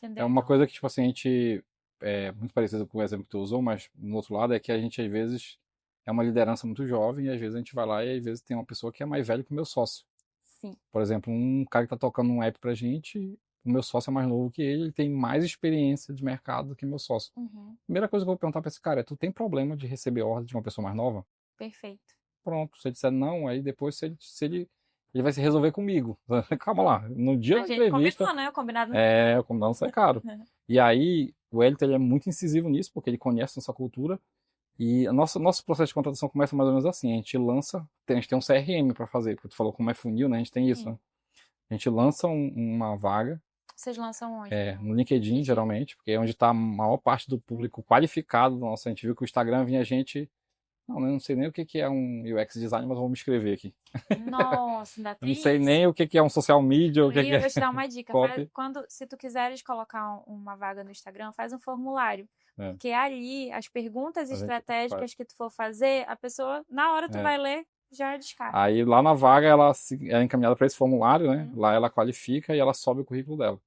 É Entendeu? uma Então, coisa que, tipo assim, a gente, é muito parecido com o exemplo que tu usou, mas no outro lado é que a gente, às vezes, é uma liderança muito jovem e às vezes a gente vai lá e às vezes tem uma pessoa que é mais velha que o meu sócio. sim. Por exemplo, um cara que tá tocando um app pra gente, o meu sócio é mais novo que ele tem mais experiência de mercado do que o meu sócio. Uhum. Primeira coisa que eu vou perguntar pra esse cara é: tu tem problema de receber ordem de uma pessoa mais nova? Perfeito. Pronto, se ele disser não, aí depois ele vai se resolver comigo. Calma lá, no dia A da gente entrevista, combinou, né? O combinado não é o combinado sai caro. E aí, o Elton ele é muito incisivo nisso, porque ele conhece nossa cultura. E nosso processo de contratação começa mais ou menos assim: a gente lança, a gente tem um CRM para fazer, porque tu falou como é funil, né? A gente tem isso, né? A gente lança uma vaga, Vocês lançam onde? no LinkedIn, geralmente, porque é onde está a maior parte do público qualificado. Nossa, a gente viu que o Instagram vinha gente. Não, eu não sei nem o que que é um UX design, mas vou me escrever aqui. Nossa, ainda Eu não tem sei isso. nem o que que é um social media, o que Aí que eu é vou te dar uma dica. copy. Se tu quiseres colocar uma vaga no Instagram, faz um formulário. É, Porque ali, as perguntas a gente faz. estratégicas que tu for fazer, a pessoa, na hora tu É. vai ler, já descarta. Aí lá na vaga ela é encaminhada para esse formulário, né? Lá ela qualifica e ela sobe o currículo dela.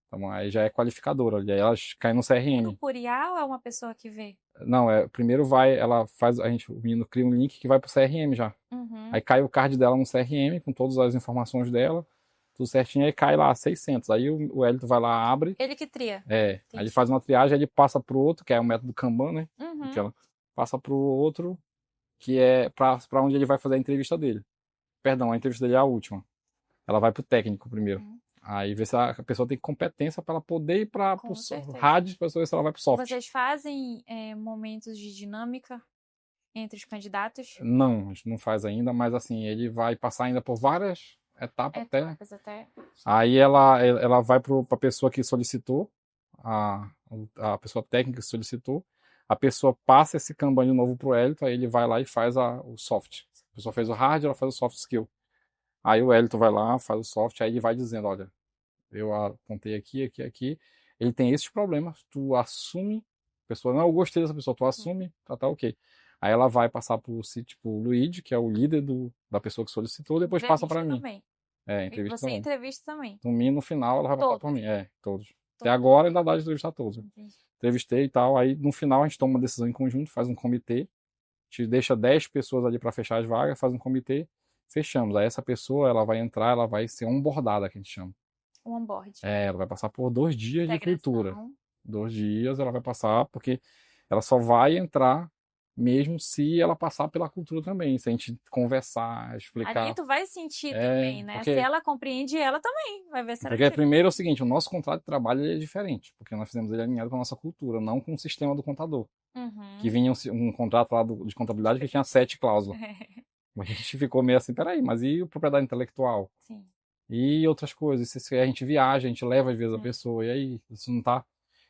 Então aí já é qualificadora, e aí ela cai no Tudo CRM. por IA ou é uma pessoa que vê? Não, primeiro ela faz, o menino cria um link que vai pro CRM já. Uhum. Aí cai o card dela no CRM com todas as informações dela, tudo certinho, aí cai lá 600. Aí o Elito vai lá, abre, Ele que tria. aí ele Entendi. faz uma triagem, aí ele passa pro outro, que é o método Kanban, né? Uhum. Que ela passa pro outro, que é para onde ele vai fazer a entrevista dele. Perdão, a entrevista dele é a última. Ela vai pro técnico primeiro. Aí vê se a pessoa tem competência para ela poder ir para Com certeza. hard, para ver se ela vai pro soft. Vocês fazem momentos de dinâmica entre os candidatos? Não, a gente não faz ainda, mas assim, ele vai passar ainda por várias etapas até. Etapas até. Aí ela vai para a pessoa que solicitou, a pessoa técnica que solicitou, a pessoa passa esse Kanban de novo pro Elton, aí ele vai lá e faz o soft. A pessoa fez o hard, ela faz o soft skill. Aí o Elton vai lá, faz o soft, aí ele vai dizendo: olha, eu apontei aqui, aqui, aqui, ele tem esses problemas, tu assume, a pessoa, não, eu gostei dessa pessoa, tu assume, tá ok. Aí ela vai passar pro Luigi, que é o líder da pessoa que solicitou, depois passa para mim. Também. Entrevista Você também. entrevista também. No final ela vai passar para mim. Todos. Até Todos. agora ainda dá de entrevistar todos. Entendi. Entrevistei e tal, aí no final a gente toma uma decisão em conjunto, faz um comitê, a gente deixa 10 pessoas ali para fechar as vagas, faz um comitê, fechamos. Aí essa pessoa, ela vai entrar, ela vai ser onboardada, que a gente chama. O onboard. Ela vai passar por 2 dias de cultura. Integração. 2 dias ela vai passar, porque ela só vai entrar mesmo se ela passar pela cultura também, se a gente conversar, Ali explicar. tu vai sentir também, né? Se Porque, ela compreende, ela também vai ver se ela porque primeiro é o seguinte, o nosso contrato de trabalho ele é diferente, porque nós fizemos ele alinhado com a nossa cultura, não com o sistema do contador. Que Uhum. vinha um contrato lá de contabilidade que tinha 7 cláusulas. A gente ficou meio assim, peraí, mas e o propriedade intelectual? Sim. E outras coisas. Se a gente viaja, a gente leva às vezes a pessoa, e aí, isso não tá.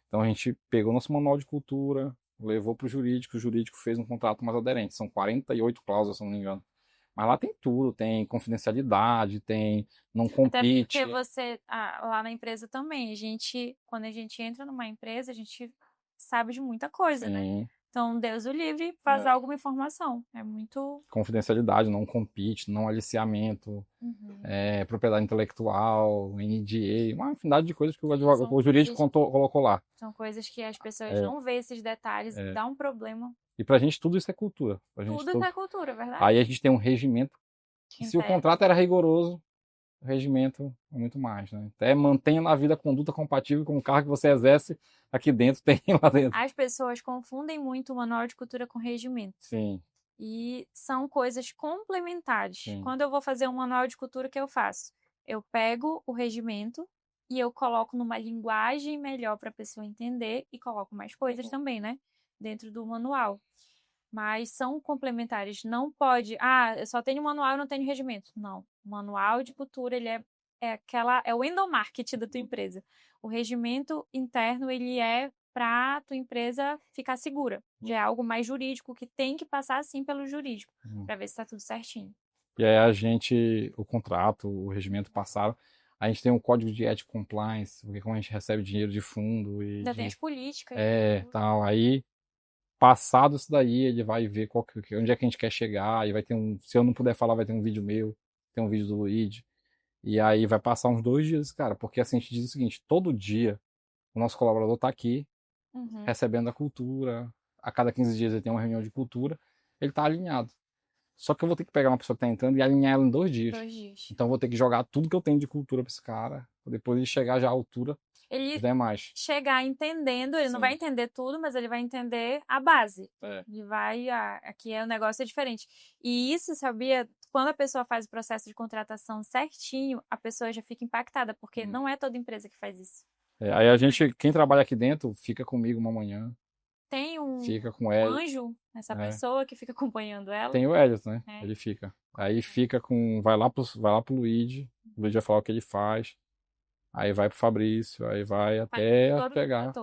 Então a gente pegou nosso manual de cultura, levou para o jurídico fez um contrato mais aderente. São 48 cláusulas, se não me engano. Mas lá tem tudo, tem confidencialidade, tem não Até compete. porque você, lá na empresa também, quando a gente entra numa empresa, a gente sabe de muita coisa, né? Sim, Então, Deus o livre, vazar alguma informação. É muito. confidencialidade, não compete, não aliciamento, Uhum. propriedade intelectual, NDA, uma infinidade de coisas que o, São o jurídico colocou lá. São coisas que as pessoas não veem esses detalhes e dá um problema. E pra gente tudo isso é cultura. Pra gente Tudo é cultura, verdade? Aí a gente tem um regimento. Se o Interno. contrato era rigoroso, o regimento é muito mais, né? Até mantenha na vida a conduta compatível com o cargo que você exerce aqui dentro, tem lá dentro. As pessoas confundem muito o manual de cultura com regimento. Sim. E são coisas complementares. Sim. Quando eu vou fazer um manual de cultura, o que eu faço? Eu pego o regimento e eu coloco numa linguagem melhor para a pessoa entender e coloco mais coisas também, né? Dentro do manual. Mas são complementares. Não pode, eu só tenho manual e não tenho regimento. Não. O manual de cultura, ele é o endomarketing da tua empresa. O regimento interno, ele é para tua empresa ficar segura. Já é algo mais jurídico que tem que passar assim pelo jurídico, para ver se está tudo certinho. E aí o contrato, o regimento passaram, a gente tem um código de ética compliance, porque como a gente recebe dinheiro de fundo e Ainda tem as políticas. tal, aí passado isso daí, ele vai ver onde é que a gente quer chegar, e vai ter se eu não puder falar, vai ter um vídeo meu, tem um vídeo do Luigi, e aí vai passar uns 2 dias, cara, porque assim a gente diz o seguinte, todo dia o nosso colaborador está aqui, recebendo a cultura, a cada 15 dias ele tem uma reunião de cultura, ele está alinhado. Só que eu vou ter que pegar uma pessoa que está entrando e alinhar ela em 2 dias. 2 dias. Então eu vou ter que jogar tudo que eu tenho de cultura para esse cara, pra depois ele chegar já à altura Ele dos demais. chegar entendendo, ele não vai entender tudo, mas ele vai entender a base. Ele vai, aqui o negócio é diferente. E isso, sabia, quando a pessoa faz o processo de contratação certinho, a pessoa já fica impactada, porque não é toda empresa que faz isso. Aí quem trabalha aqui dentro, fica comigo uma manhã. Tem Fica com um Hélio. anjo, essa pessoa que fica acompanhando ela. Tem o Hélio, né? Ele fica. Aí fica com. Vai lá pro Luigi. O Luigi vai falar o que ele faz. Aí vai pro Fabrício. Aí vai até chegar.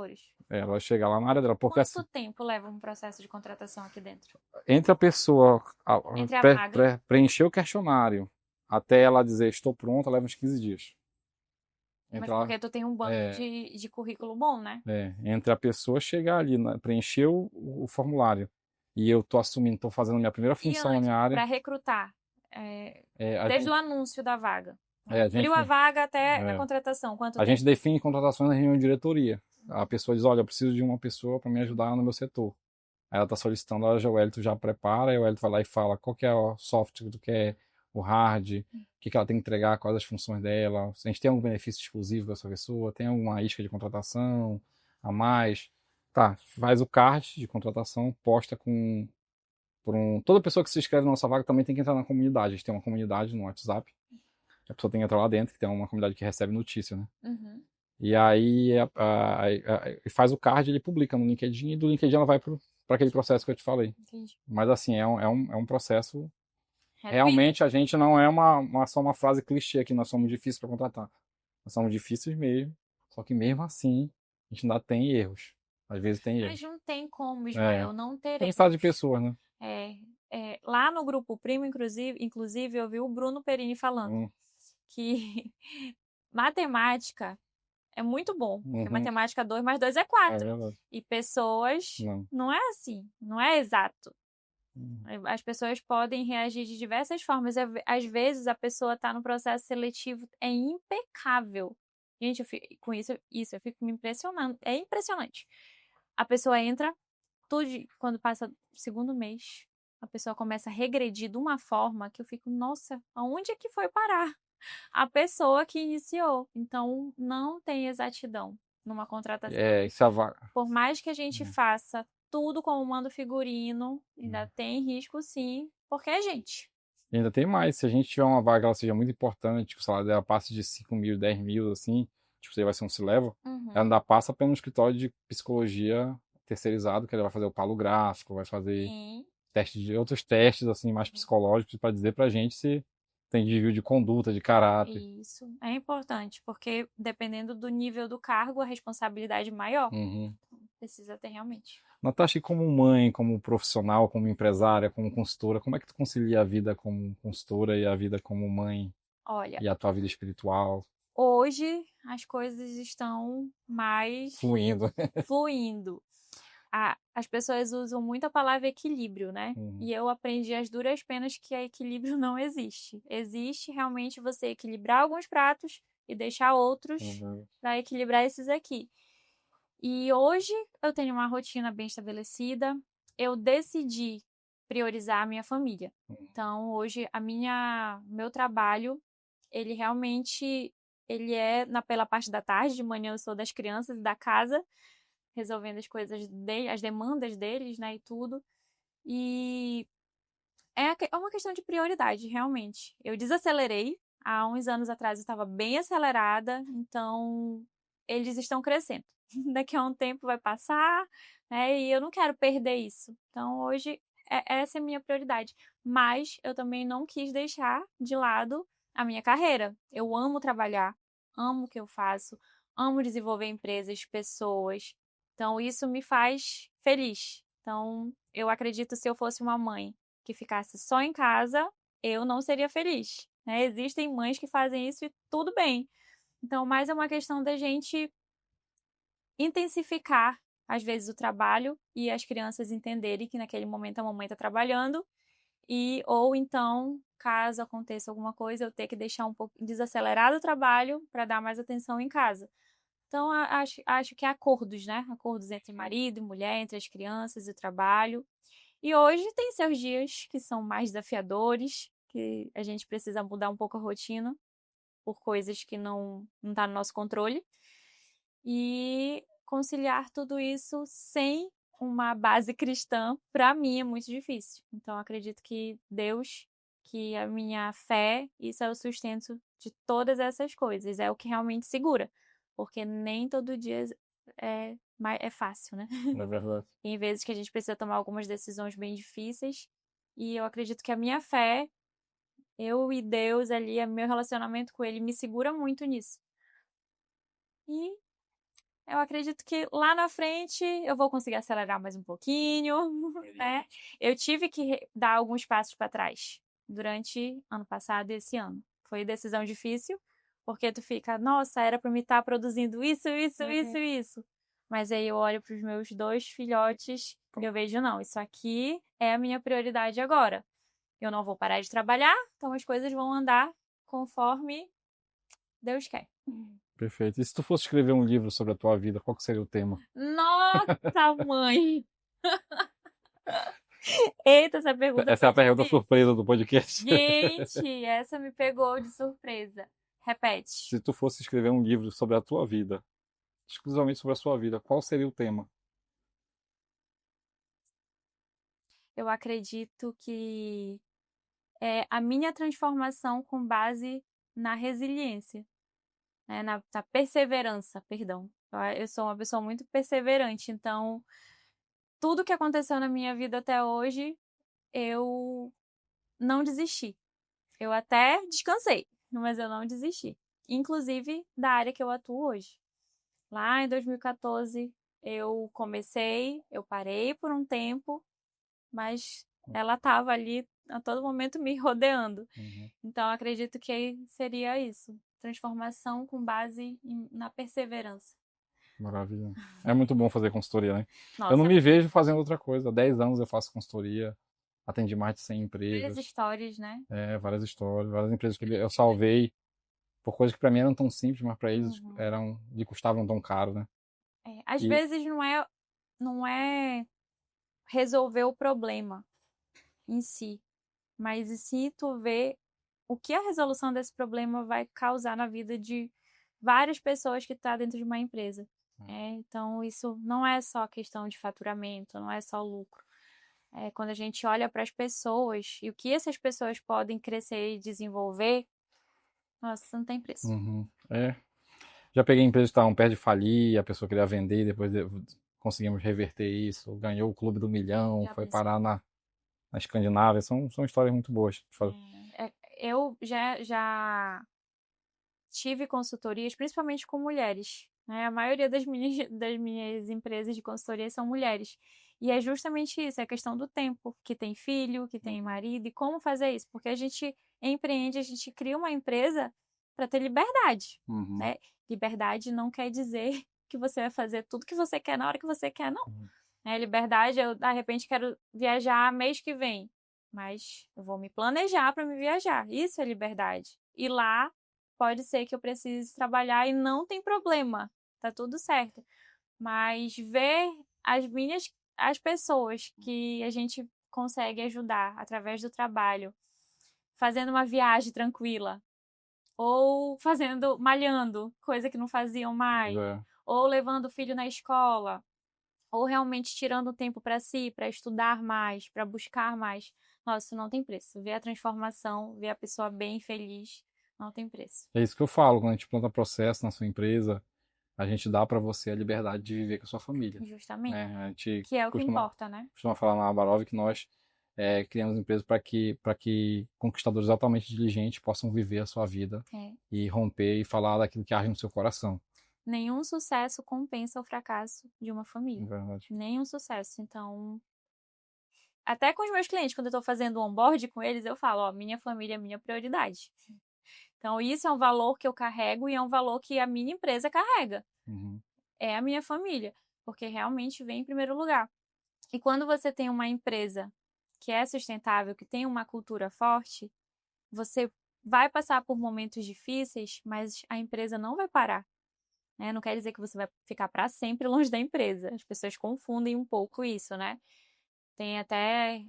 Ela vai chegar lá na área dela. Porque Quanto tempo leva um processo de contratação aqui dentro? entre a pessoa Entre a vaga. preencher o questionário até ela dizer estou pronta, leva uns 15 dias. Mas porque tu tem um banco de currículo bom, né? Entre a pessoa chegar ali, preencher o formulário e eu tô assumindo, tô fazendo minha primeira função na minha área. Para recrutar, desde o anúncio da vaga. Abriu a vaga até a contratação, quanto tempo? A gente define contratações na reunião de diretoria. A pessoa diz, olha, eu preciso de uma pessoa para me ajudar no meu setor. Aí ela está solicitando, olha, o Wellington já prepara, aí o Wellington vai lá e fala qual que é o software que tu quer, o hard, o que ela tem que entregar, quais as funções dela, se a gente tem algum benefício exclusivo para essa pessoa, tem alguma isca de contratação a mais. Tá, faz o card de contratação, posta toda pessoa que se inscreve na nossa vaga também tem que entrar na comunidade. A gente tem uma comunidade no WhatsApp. A pessoa tem que entrar lá dentro, que tem uma comunidade que recebe notícia, né? E aí faz o card, ele publica no LinkedIn e do LinkedIn ela vai para aquele processo que eu te falei. Entendi. Mas assim, é um processo. Realmente a gente não é só uma frase clichê que nós somos difíceis para contratar. Nós somos difíceis mesmo, só que mesmo assim a gente ainda tem erros. Às vezes tem erros. Mas não tem como, Ismael, não ter Tem estado de pessoas, né? Lá no Grupo Primo, inclusive, eu vi o Bruno Perini falando que matemática é muito bom, porque matemática 2 mais 2 é 4. E pessoas não é assim, não é exato. As pessoas podem reagir de diversas formas. Às vezes a pessoa está no processo seletivo, é impecável. Gente, com isso eu fico me impressionando. É impressionante. A pessoa entra, quando passa o segundo mês, a pessoa começa a regredir de uma forma que eu fico, nossa, aonde é que foi parar a pessoa que iniciou? Então, não tem exatidão numa contratação. Isso é a vaga. Por mais que a gente faça tudo como manda o figurino, ainda tem risco sim, porque é gente. E ainda tem mais, se a gente tiver uma vaga, ela seja muito importante, tipo, o salário dela passe de 5 mil, 10 mil, assim, tipo, você vai ser um C-level, ela ainda passa pelo escritório de psicologia terceirizado, que ela vai fazer o palo gráfico, vai fazer Sim. outros testes, assim, mais psicológicos, para dizer pra gente se tem desvio de conduta, de caráter. Isso é importante, porque dependendo do nível do cargo, a responsabilidade maior. Precisa ter realmente. Natasha, e como mãe, como profissional, como empresária, como consultora, como é que tu concilia a vida como consultora e a vida como mãe Olha, e a tua vida espiritual hoje as coisas estão mais fluindo? fluindo. As pessoas usam muito a palavra equilíbrio, né? E eu aprendi às duras penas que equilíbrio não existe. Existe realmente você equilibrar alguns pratos e deixar outros para equilibrar esses aqui. E hoje eu tenho uma rotina bem estabelecida. Eu decidi priorizar a minha família. Então, hoje meu trabalho, ele realmente pela parte da tarde, de manhã eu sou das crianças e da casa, resolvendo as coisas as demandas deles, né, e tudo. E é uma questão de prioridade, realmente. Eu desacelerei. Há uns anos atrás eu estava bem acelerada, então eles estão crescendo. Daqui a um tempo vai passar, né? E eu não quero perder isso. Então hoje essa é a minha prioridade. Mas eu também não quis deixar de lado a minha carreira. Eu amo trabalhar, amo o que eu faço, amo desenvolver empresas, pessoas. Então isso me faz feliz. Então eu acredito se eu fosse uma mãe que ficasse só em casa, eu não seria feliz, né? Existem mães que fazem isso e tudo bem. Então, mais é uma questão da gente intensificar, às vezes, o trabalho e as crianças entenderem que naquele momento a mamãe está trabalhando ou então, caso aconteça alguma coisa, eu ter que deixar um pouco desacelerado o trabalho para dar mais atenção em casa. Então, acho que é acordos, né? Acordos entre marido e mulher, entre as crianças e o trabalho. E hoje tem seus dias que são mais desafiadores, que a gente precisa mudar um pouco a rotina por coisas que não tá no nosso controle. E conciliar tudo isso sem uma base cristã, para mim é muito difícil. Então acredito que Deus, que a minha fé, isso é o sustento de todas essas coisas, é o que realmente segura, porque nem todo dia é fácil, né? É verdade. Tem vezes que a gente precisa tomar algumas decisões bem difíceis. E eu acredito que a minha fé, eu e Deus ali, meu relacionamento com Ele me segura muito nisso. E eu acredito que lá na frente eu vou conseguir acelerar mais um pouquinho, né? Eu tive que dar alguns passos para trás durante ano passado e esse ano. Foi decisão difícil, porque tu fica, nossa, era para me estar produzindo isso. Mas aí eu olho para os meus 2 filhotes e eu vejo, não, isso aqui é a minha prioridade agora. Eu não vou parar de trabalhar, então as coisas vão andar conforme Deus quer. Perfeito. E se tu fosse escrever um livro sobre a tua vida, qual que seria o tema? Nossa, mãe! Eita, essa pergunta Essa é foi a pergunta difícil. surpresa do podcast. Gente, essa me pegou de surpresa. Repete. Se tu fosse escrever um livro sobre a tua vida, exclusivamente sobre a sua vida, qual seria o tema? Eu acredito que é a minha transformação com base na resiliência, né? Na perseverança, perdão. Eu sou uma pessoa muito perseverante, então tudo que aconteceu na minha vida até hoje, eu não desisti. Eu até descansei, mas eu não desisti. Inclusive da área que eu atuo hoje. Lá em 2014, eu parei por um tempo, mas ela estava ali a todo momento me rodeando. Então, acredito que seria isso. Transformação com base na perseverança. Maravilha. É muito bom fazer consultoria, né? Nossa, Eu não me vejo fazendo outra coisa. Há 10 anos eu faço consultoria, atendi mais de 100 várias empresas. histórias, né? Várias histórias, várias empresas que eu salvei por coisas que para mim eram tão simples, mas para eles custavam tão caro, né? Às E vezes não é resolver o problema, em si, mas e se tu vê o que a resolução desse problema vai causar na vida de várias pessoas que estão dentro de uma empresa. Então, isso não é só questão de faturamento, não é só lucro. Quando a gente olha para as pessoas e o que essas pessoas podem crescer e desenvolver, nossa, não tem preço. Uhum. Já peguei empresas que estavam perto de falir, a pessoa queria vender, e depois conseguimos reverter isso, ganhou o Clube do Milhão, Já foi pensou? parar na Escandinávia, são histórias muito boas. Eu já tive consultorias, principalmente com mulheres, né? A maioria das minhas empresas de consultoria são mulheres. E é justamente isso, é a questão do tempo, que tem filho, que tem marido, e como fazer isso? Porque a gente empreende, a gente cria uma empresa para ter liberdade, Uhum. né? Liberdade não quer dizer que você vai fazer tudo que você quer na hora que você quer, não. Liberdade, eu de repente quero viajar mês que vem, mas eu vou me planejar para me viajar. Isso é liberdade. E lá pode ser que eu precise trabalhar e não tem problema, tá tudo certo. Mas ver as pessoas que a gente consegue ajudar através do trabalho, fazendo uma viagem tranquila, ou malhando, coisa que não faziam mais, ou levando o filho na escola, ou realmente tirando tempo para si, para estudar mais, para buscar mais. Nossa, isso não tem preço. Ver a transformação, ver a pessoa bem, feliz, não tem preço. É isso que eu falo, quando a gente planta processo na sua empresa, a gente dá para você a liberdade de viver com a sua família. Justamente. Né? A gente Que é o que importa, né? costuma falar na Abarov que nós criamos empresas para que conquistadores altamente diligentes possam viver a sua vida e romper e falar daquilo que arde no seu coração. Nenhum sucesso compensa o fracasso de uma família. Verdade. Nenhum sucesso. Então, até com os meus clientes, quando eu estou fazendo o onboard com eles, eu falo, ó, minha família é minha prioridade. Então, isso é um valor que eu carrego e é um valor que a minha empresa carrega. Uhum. É a minha família, porque realmente vem em primeiro lugar. E quando você tem uma empresa que é sustentável, que tem uma cultura forte, você vai passar por momentos difíceis, mas a empresa não vai parar. Né? Não quer dizer que você vai ficar para sempre longe da empresa. As pessoas confundem um pouco isso, né? Tem até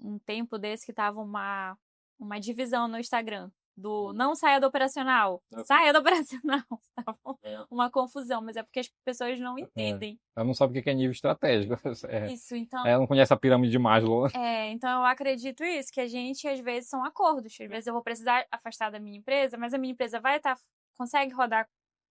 um tempo desse que tava uma divisão no Instagram do não saia do operacional, saia do operacional. Uma confusão, mas é porque as pessoas não entendem. Ela não sabe o que é nível estratégico. Isso, então. Ela não conhece a pirâmide de Maslow. Então eu acredito isso, que a gente às vezes são acordos. Às vezes eu vou precisar afastar da minha empresa, mas a minha empresa consegue rodar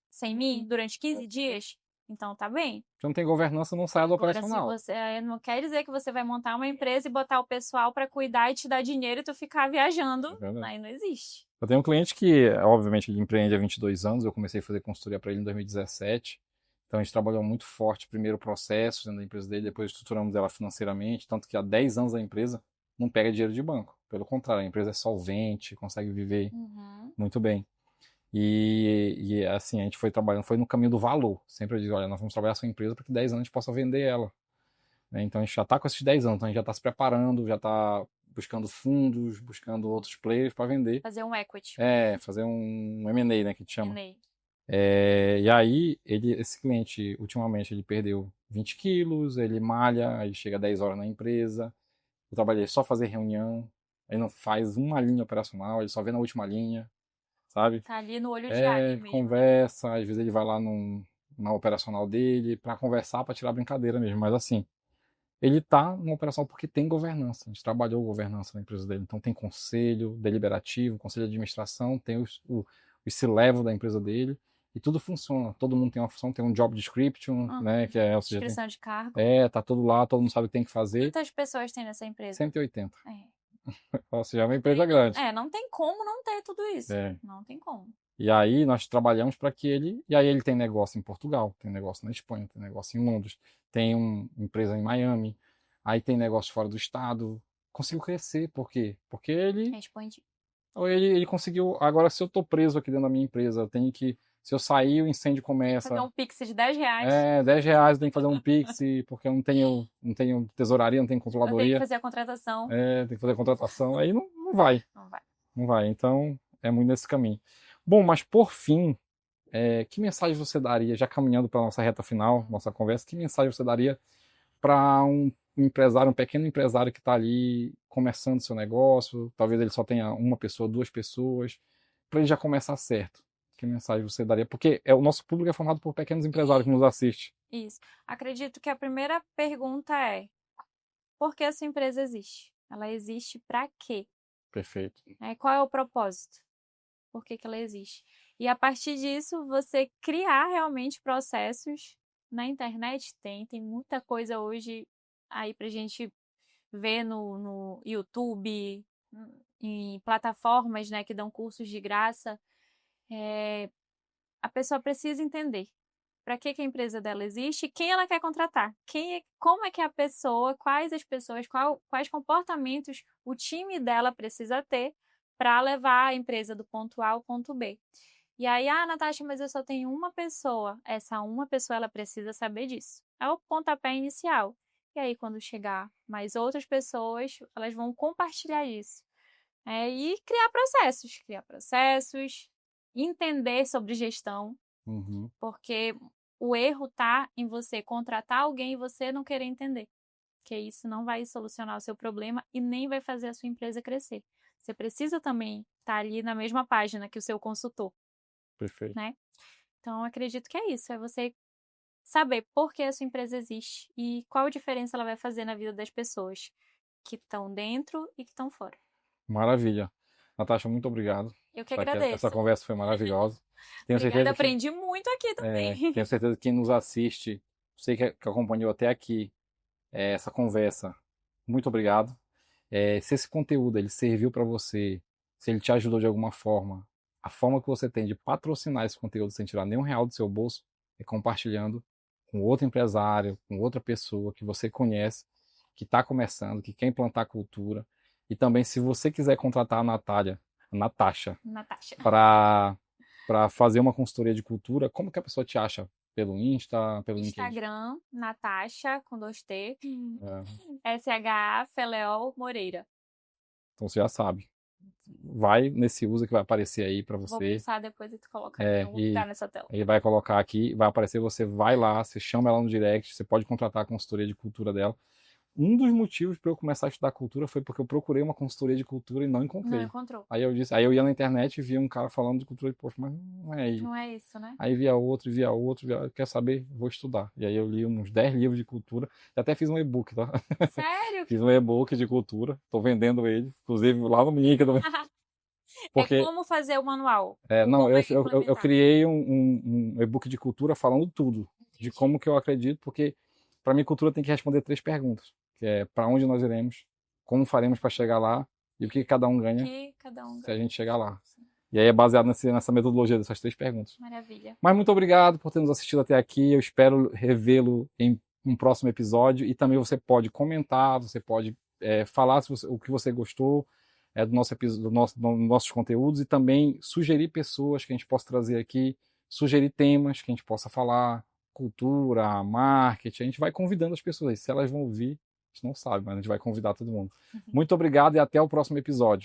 sem mim durante 15 dias? Então tá bem. Se não tem governança, não sai do operacional. Se você não quer dizer que você vai montar uma empresa e botar o pessoal para cuidar e te dar dinheiro e tu ficar viajando. Aí não existe. Eu tenho um cliente que, obviamente, ele empreende há 22 anos. Eu comecei a fazer consultoria para ele em 2017. Então a gente trabalhou muito forte, primeiro o processo dentro da empresa dele, depois estruturamos ela financeiramente, tanto que há 10 anos a empresa não pega dinheiro de banco. Pelo contrário, a empresa é solvente, consegue viver muito bem. E assim, a gente foi trabalhando, foi no caminho do valor. Sempre eu digo, olha, nós vamos trabalhar a sua empresa para que 10 anos a gente possa vender ela. Né? Então a gente já está com esses 10 anos, então a gente já está se preparando, já está buscando fundos, buscando outros players para vender. Fazer um equity. Fazer um M&A, né, que a gente chama. E aí, esse cliente, ultimamente, ele perdeu 20 quilos, ele malha, aí chega 10 horas na empresa. Eu trabalhei só fazer reunião, aí não faz uma linha operacional, ele só vê na última linha, sabe? Tá ali no olho de águia mesmo. Conversa, às vezes ele vai lá na operacional dele para conversar, para tirar brincadeira mesmo, mas assim, ele tá numa operação porque tem governança, a gente trabalhou governança na empresa dele, então tem conselho deliberativo, conselho de administração, tem o C-level da empresa dele, e tudo funciona, todo mundo tem uma função, tem um job description, né, que é, ou seja, descrição de cargo. Tá tudo lá, todo mundo sabe o que tem que fazer. Quantas pessoas tem nessa empresa? 180. Ou seja, é uma empresa grande. Não tem como não ter tudo isso. Não tem como. E aí nós trabalhamos para que e aí ele tem negócio em Portugal, tem negócio na Espanha, tem negócio em Londres, tem uma empresa em Miami, aí tem negócio fora do estado, conseguiu crescer, por quê? Porque ele conseguiu, agora se eu tô preso aqui dentro da minha empresa, eu tenho que, se eu sair o incêndio começa... Fazer um pix de 10 reais. R$10 eu tenho que fazer um pix, porque eu não tenho tesouraria, não tenho controladoria. Eu tenho que fazer a contratação. Tem que fazer a contratação, aí não vai. Não vai, então é muito nesse caminho. Bom, mas por fim, que mensagem você daria, já caminhando para a nossa reta final, nossa conversa, que mensagem você daria para um empresário, um pequeno empresário que está ali começando seu negócio, talvez ele só tenha uma pessoa, duas pessoas, para ele já começar certo? Que mensagem você daria? Porque o nosso público é formado por pequenos empresários que nos assistem. Isso. Acredito que a primeira pergunta é: por que a sua empresa existe? Ela existe para quê? Perfeito. Qual é o propósito? Por que ela existe? E a partir disso, você criar realmente processos. Na internet tem muita coisa hoje aí pra gente ver no YouTube, em plataformas, né, que dão cursos de graça. A pessoa precisa entender para que a empresa dela existe, quem ela quer contratar, como é que a pessoa, quais as pessoas, quais comportamentos o time dela precisa ter para levar a empresa do ponto A ao ponto B. E aí, Natasha, mas eu só tenho uma pessoa. Essa uma pessoa, ela precisa saber disso. É o pontapé inicial. E aí, quando chegar mais outras pessoas, elas vão compartilhar isso. E criar processos, entender sobre gestão, porque o erro tá em você contratar alguém e você não querer entender, que isso não vai solucionar o seu problema e nem vai fazer a sua empresa crescer. Você precisa também estar ali na mesma página que o seu consultor. Perfeito. Né? Então, acredito que é isso, é você saber por que a sua empresa existe e qual diferença ela vai fazer na vida das pessoas que estão dentro e que estão fora. Maravilha. Natasha, muito obrigado. Eu que agradeço. Essa conversa foi maravilhosa. Tenho Obrigada, certeza aprendi muito aqui também. tenho certeza que quem nos assiste, sei que acompanhou até aqui essa conversa, muito obrigado. Se esse conteúdo ele serviu para você, se ele te ajudou de alguma forma, a forma que você tem de patrocinar esse conteúdo sem tirar nenhum real do seu bolso é compartilhando com outro empresário, com outra pessoa que você conhece, que está começando, que quer implantar cultura. E também, se você quiser contratar a Natasha, para fazer uma consultoria de cultura, como que a pessoa te acha? Pelo Insta, pelo Instagram, Natasha, com 2T, É. SHA Feleol Moreira. Então você já sabe. Vai nesse uso que vai aparecer aí para você. Vou pensar depois e tu coloca aqui, eu vou botar nessa tela. Ele vai colocar aqui, vai aparecer, você vai lá, você chama ela no direct, você pode contratar a consultoria de cultura dela. Um dos motivos para eu começar a estudar cultura foi porque eu procurei uma consultoria de cultura e não encontrei. Não encontrou. Aí eu ia na internet e via um cara falando de cultura e, poxa, mas não é isso. Não é isso, né? Aí via outro, quer saber? Vou estudar. E aí eu li uns 10 livros de cultura, e até fiz um e-book, tá? Sério? Fiz um e-book de cultura, tô vendendo ele, inclusive lá no link do... Porque... como fazer o manual. Não, eu criei um e-book de cultura falando tudo, de como que eu acredito, porque para mim cultura tem que responder 3 perguntas, que é para onde nós iremos, como faremos para chegar lá e o que cada um ganha se a gente chegar lá. E aí é baseado nessa metodologia dessas 3 perguntas. Maravilha. Mas muito obrigado por ter nos assistido até aqui, eu espero revê-lo em um próximo episódio e também você pode comentar, você pode falar o que você gostou, dos nossos conteúdos e também sugerir pessoas que a gente possa trazer aqui, sugerir temas que a gente possa falar, cultura, marketing, a gente vai convidando as pessoas aí. Se elas vão ouvir, a gente não sabe, mas a gente vai convidar todo mundo. Muito obrigado e até o próximo episódio.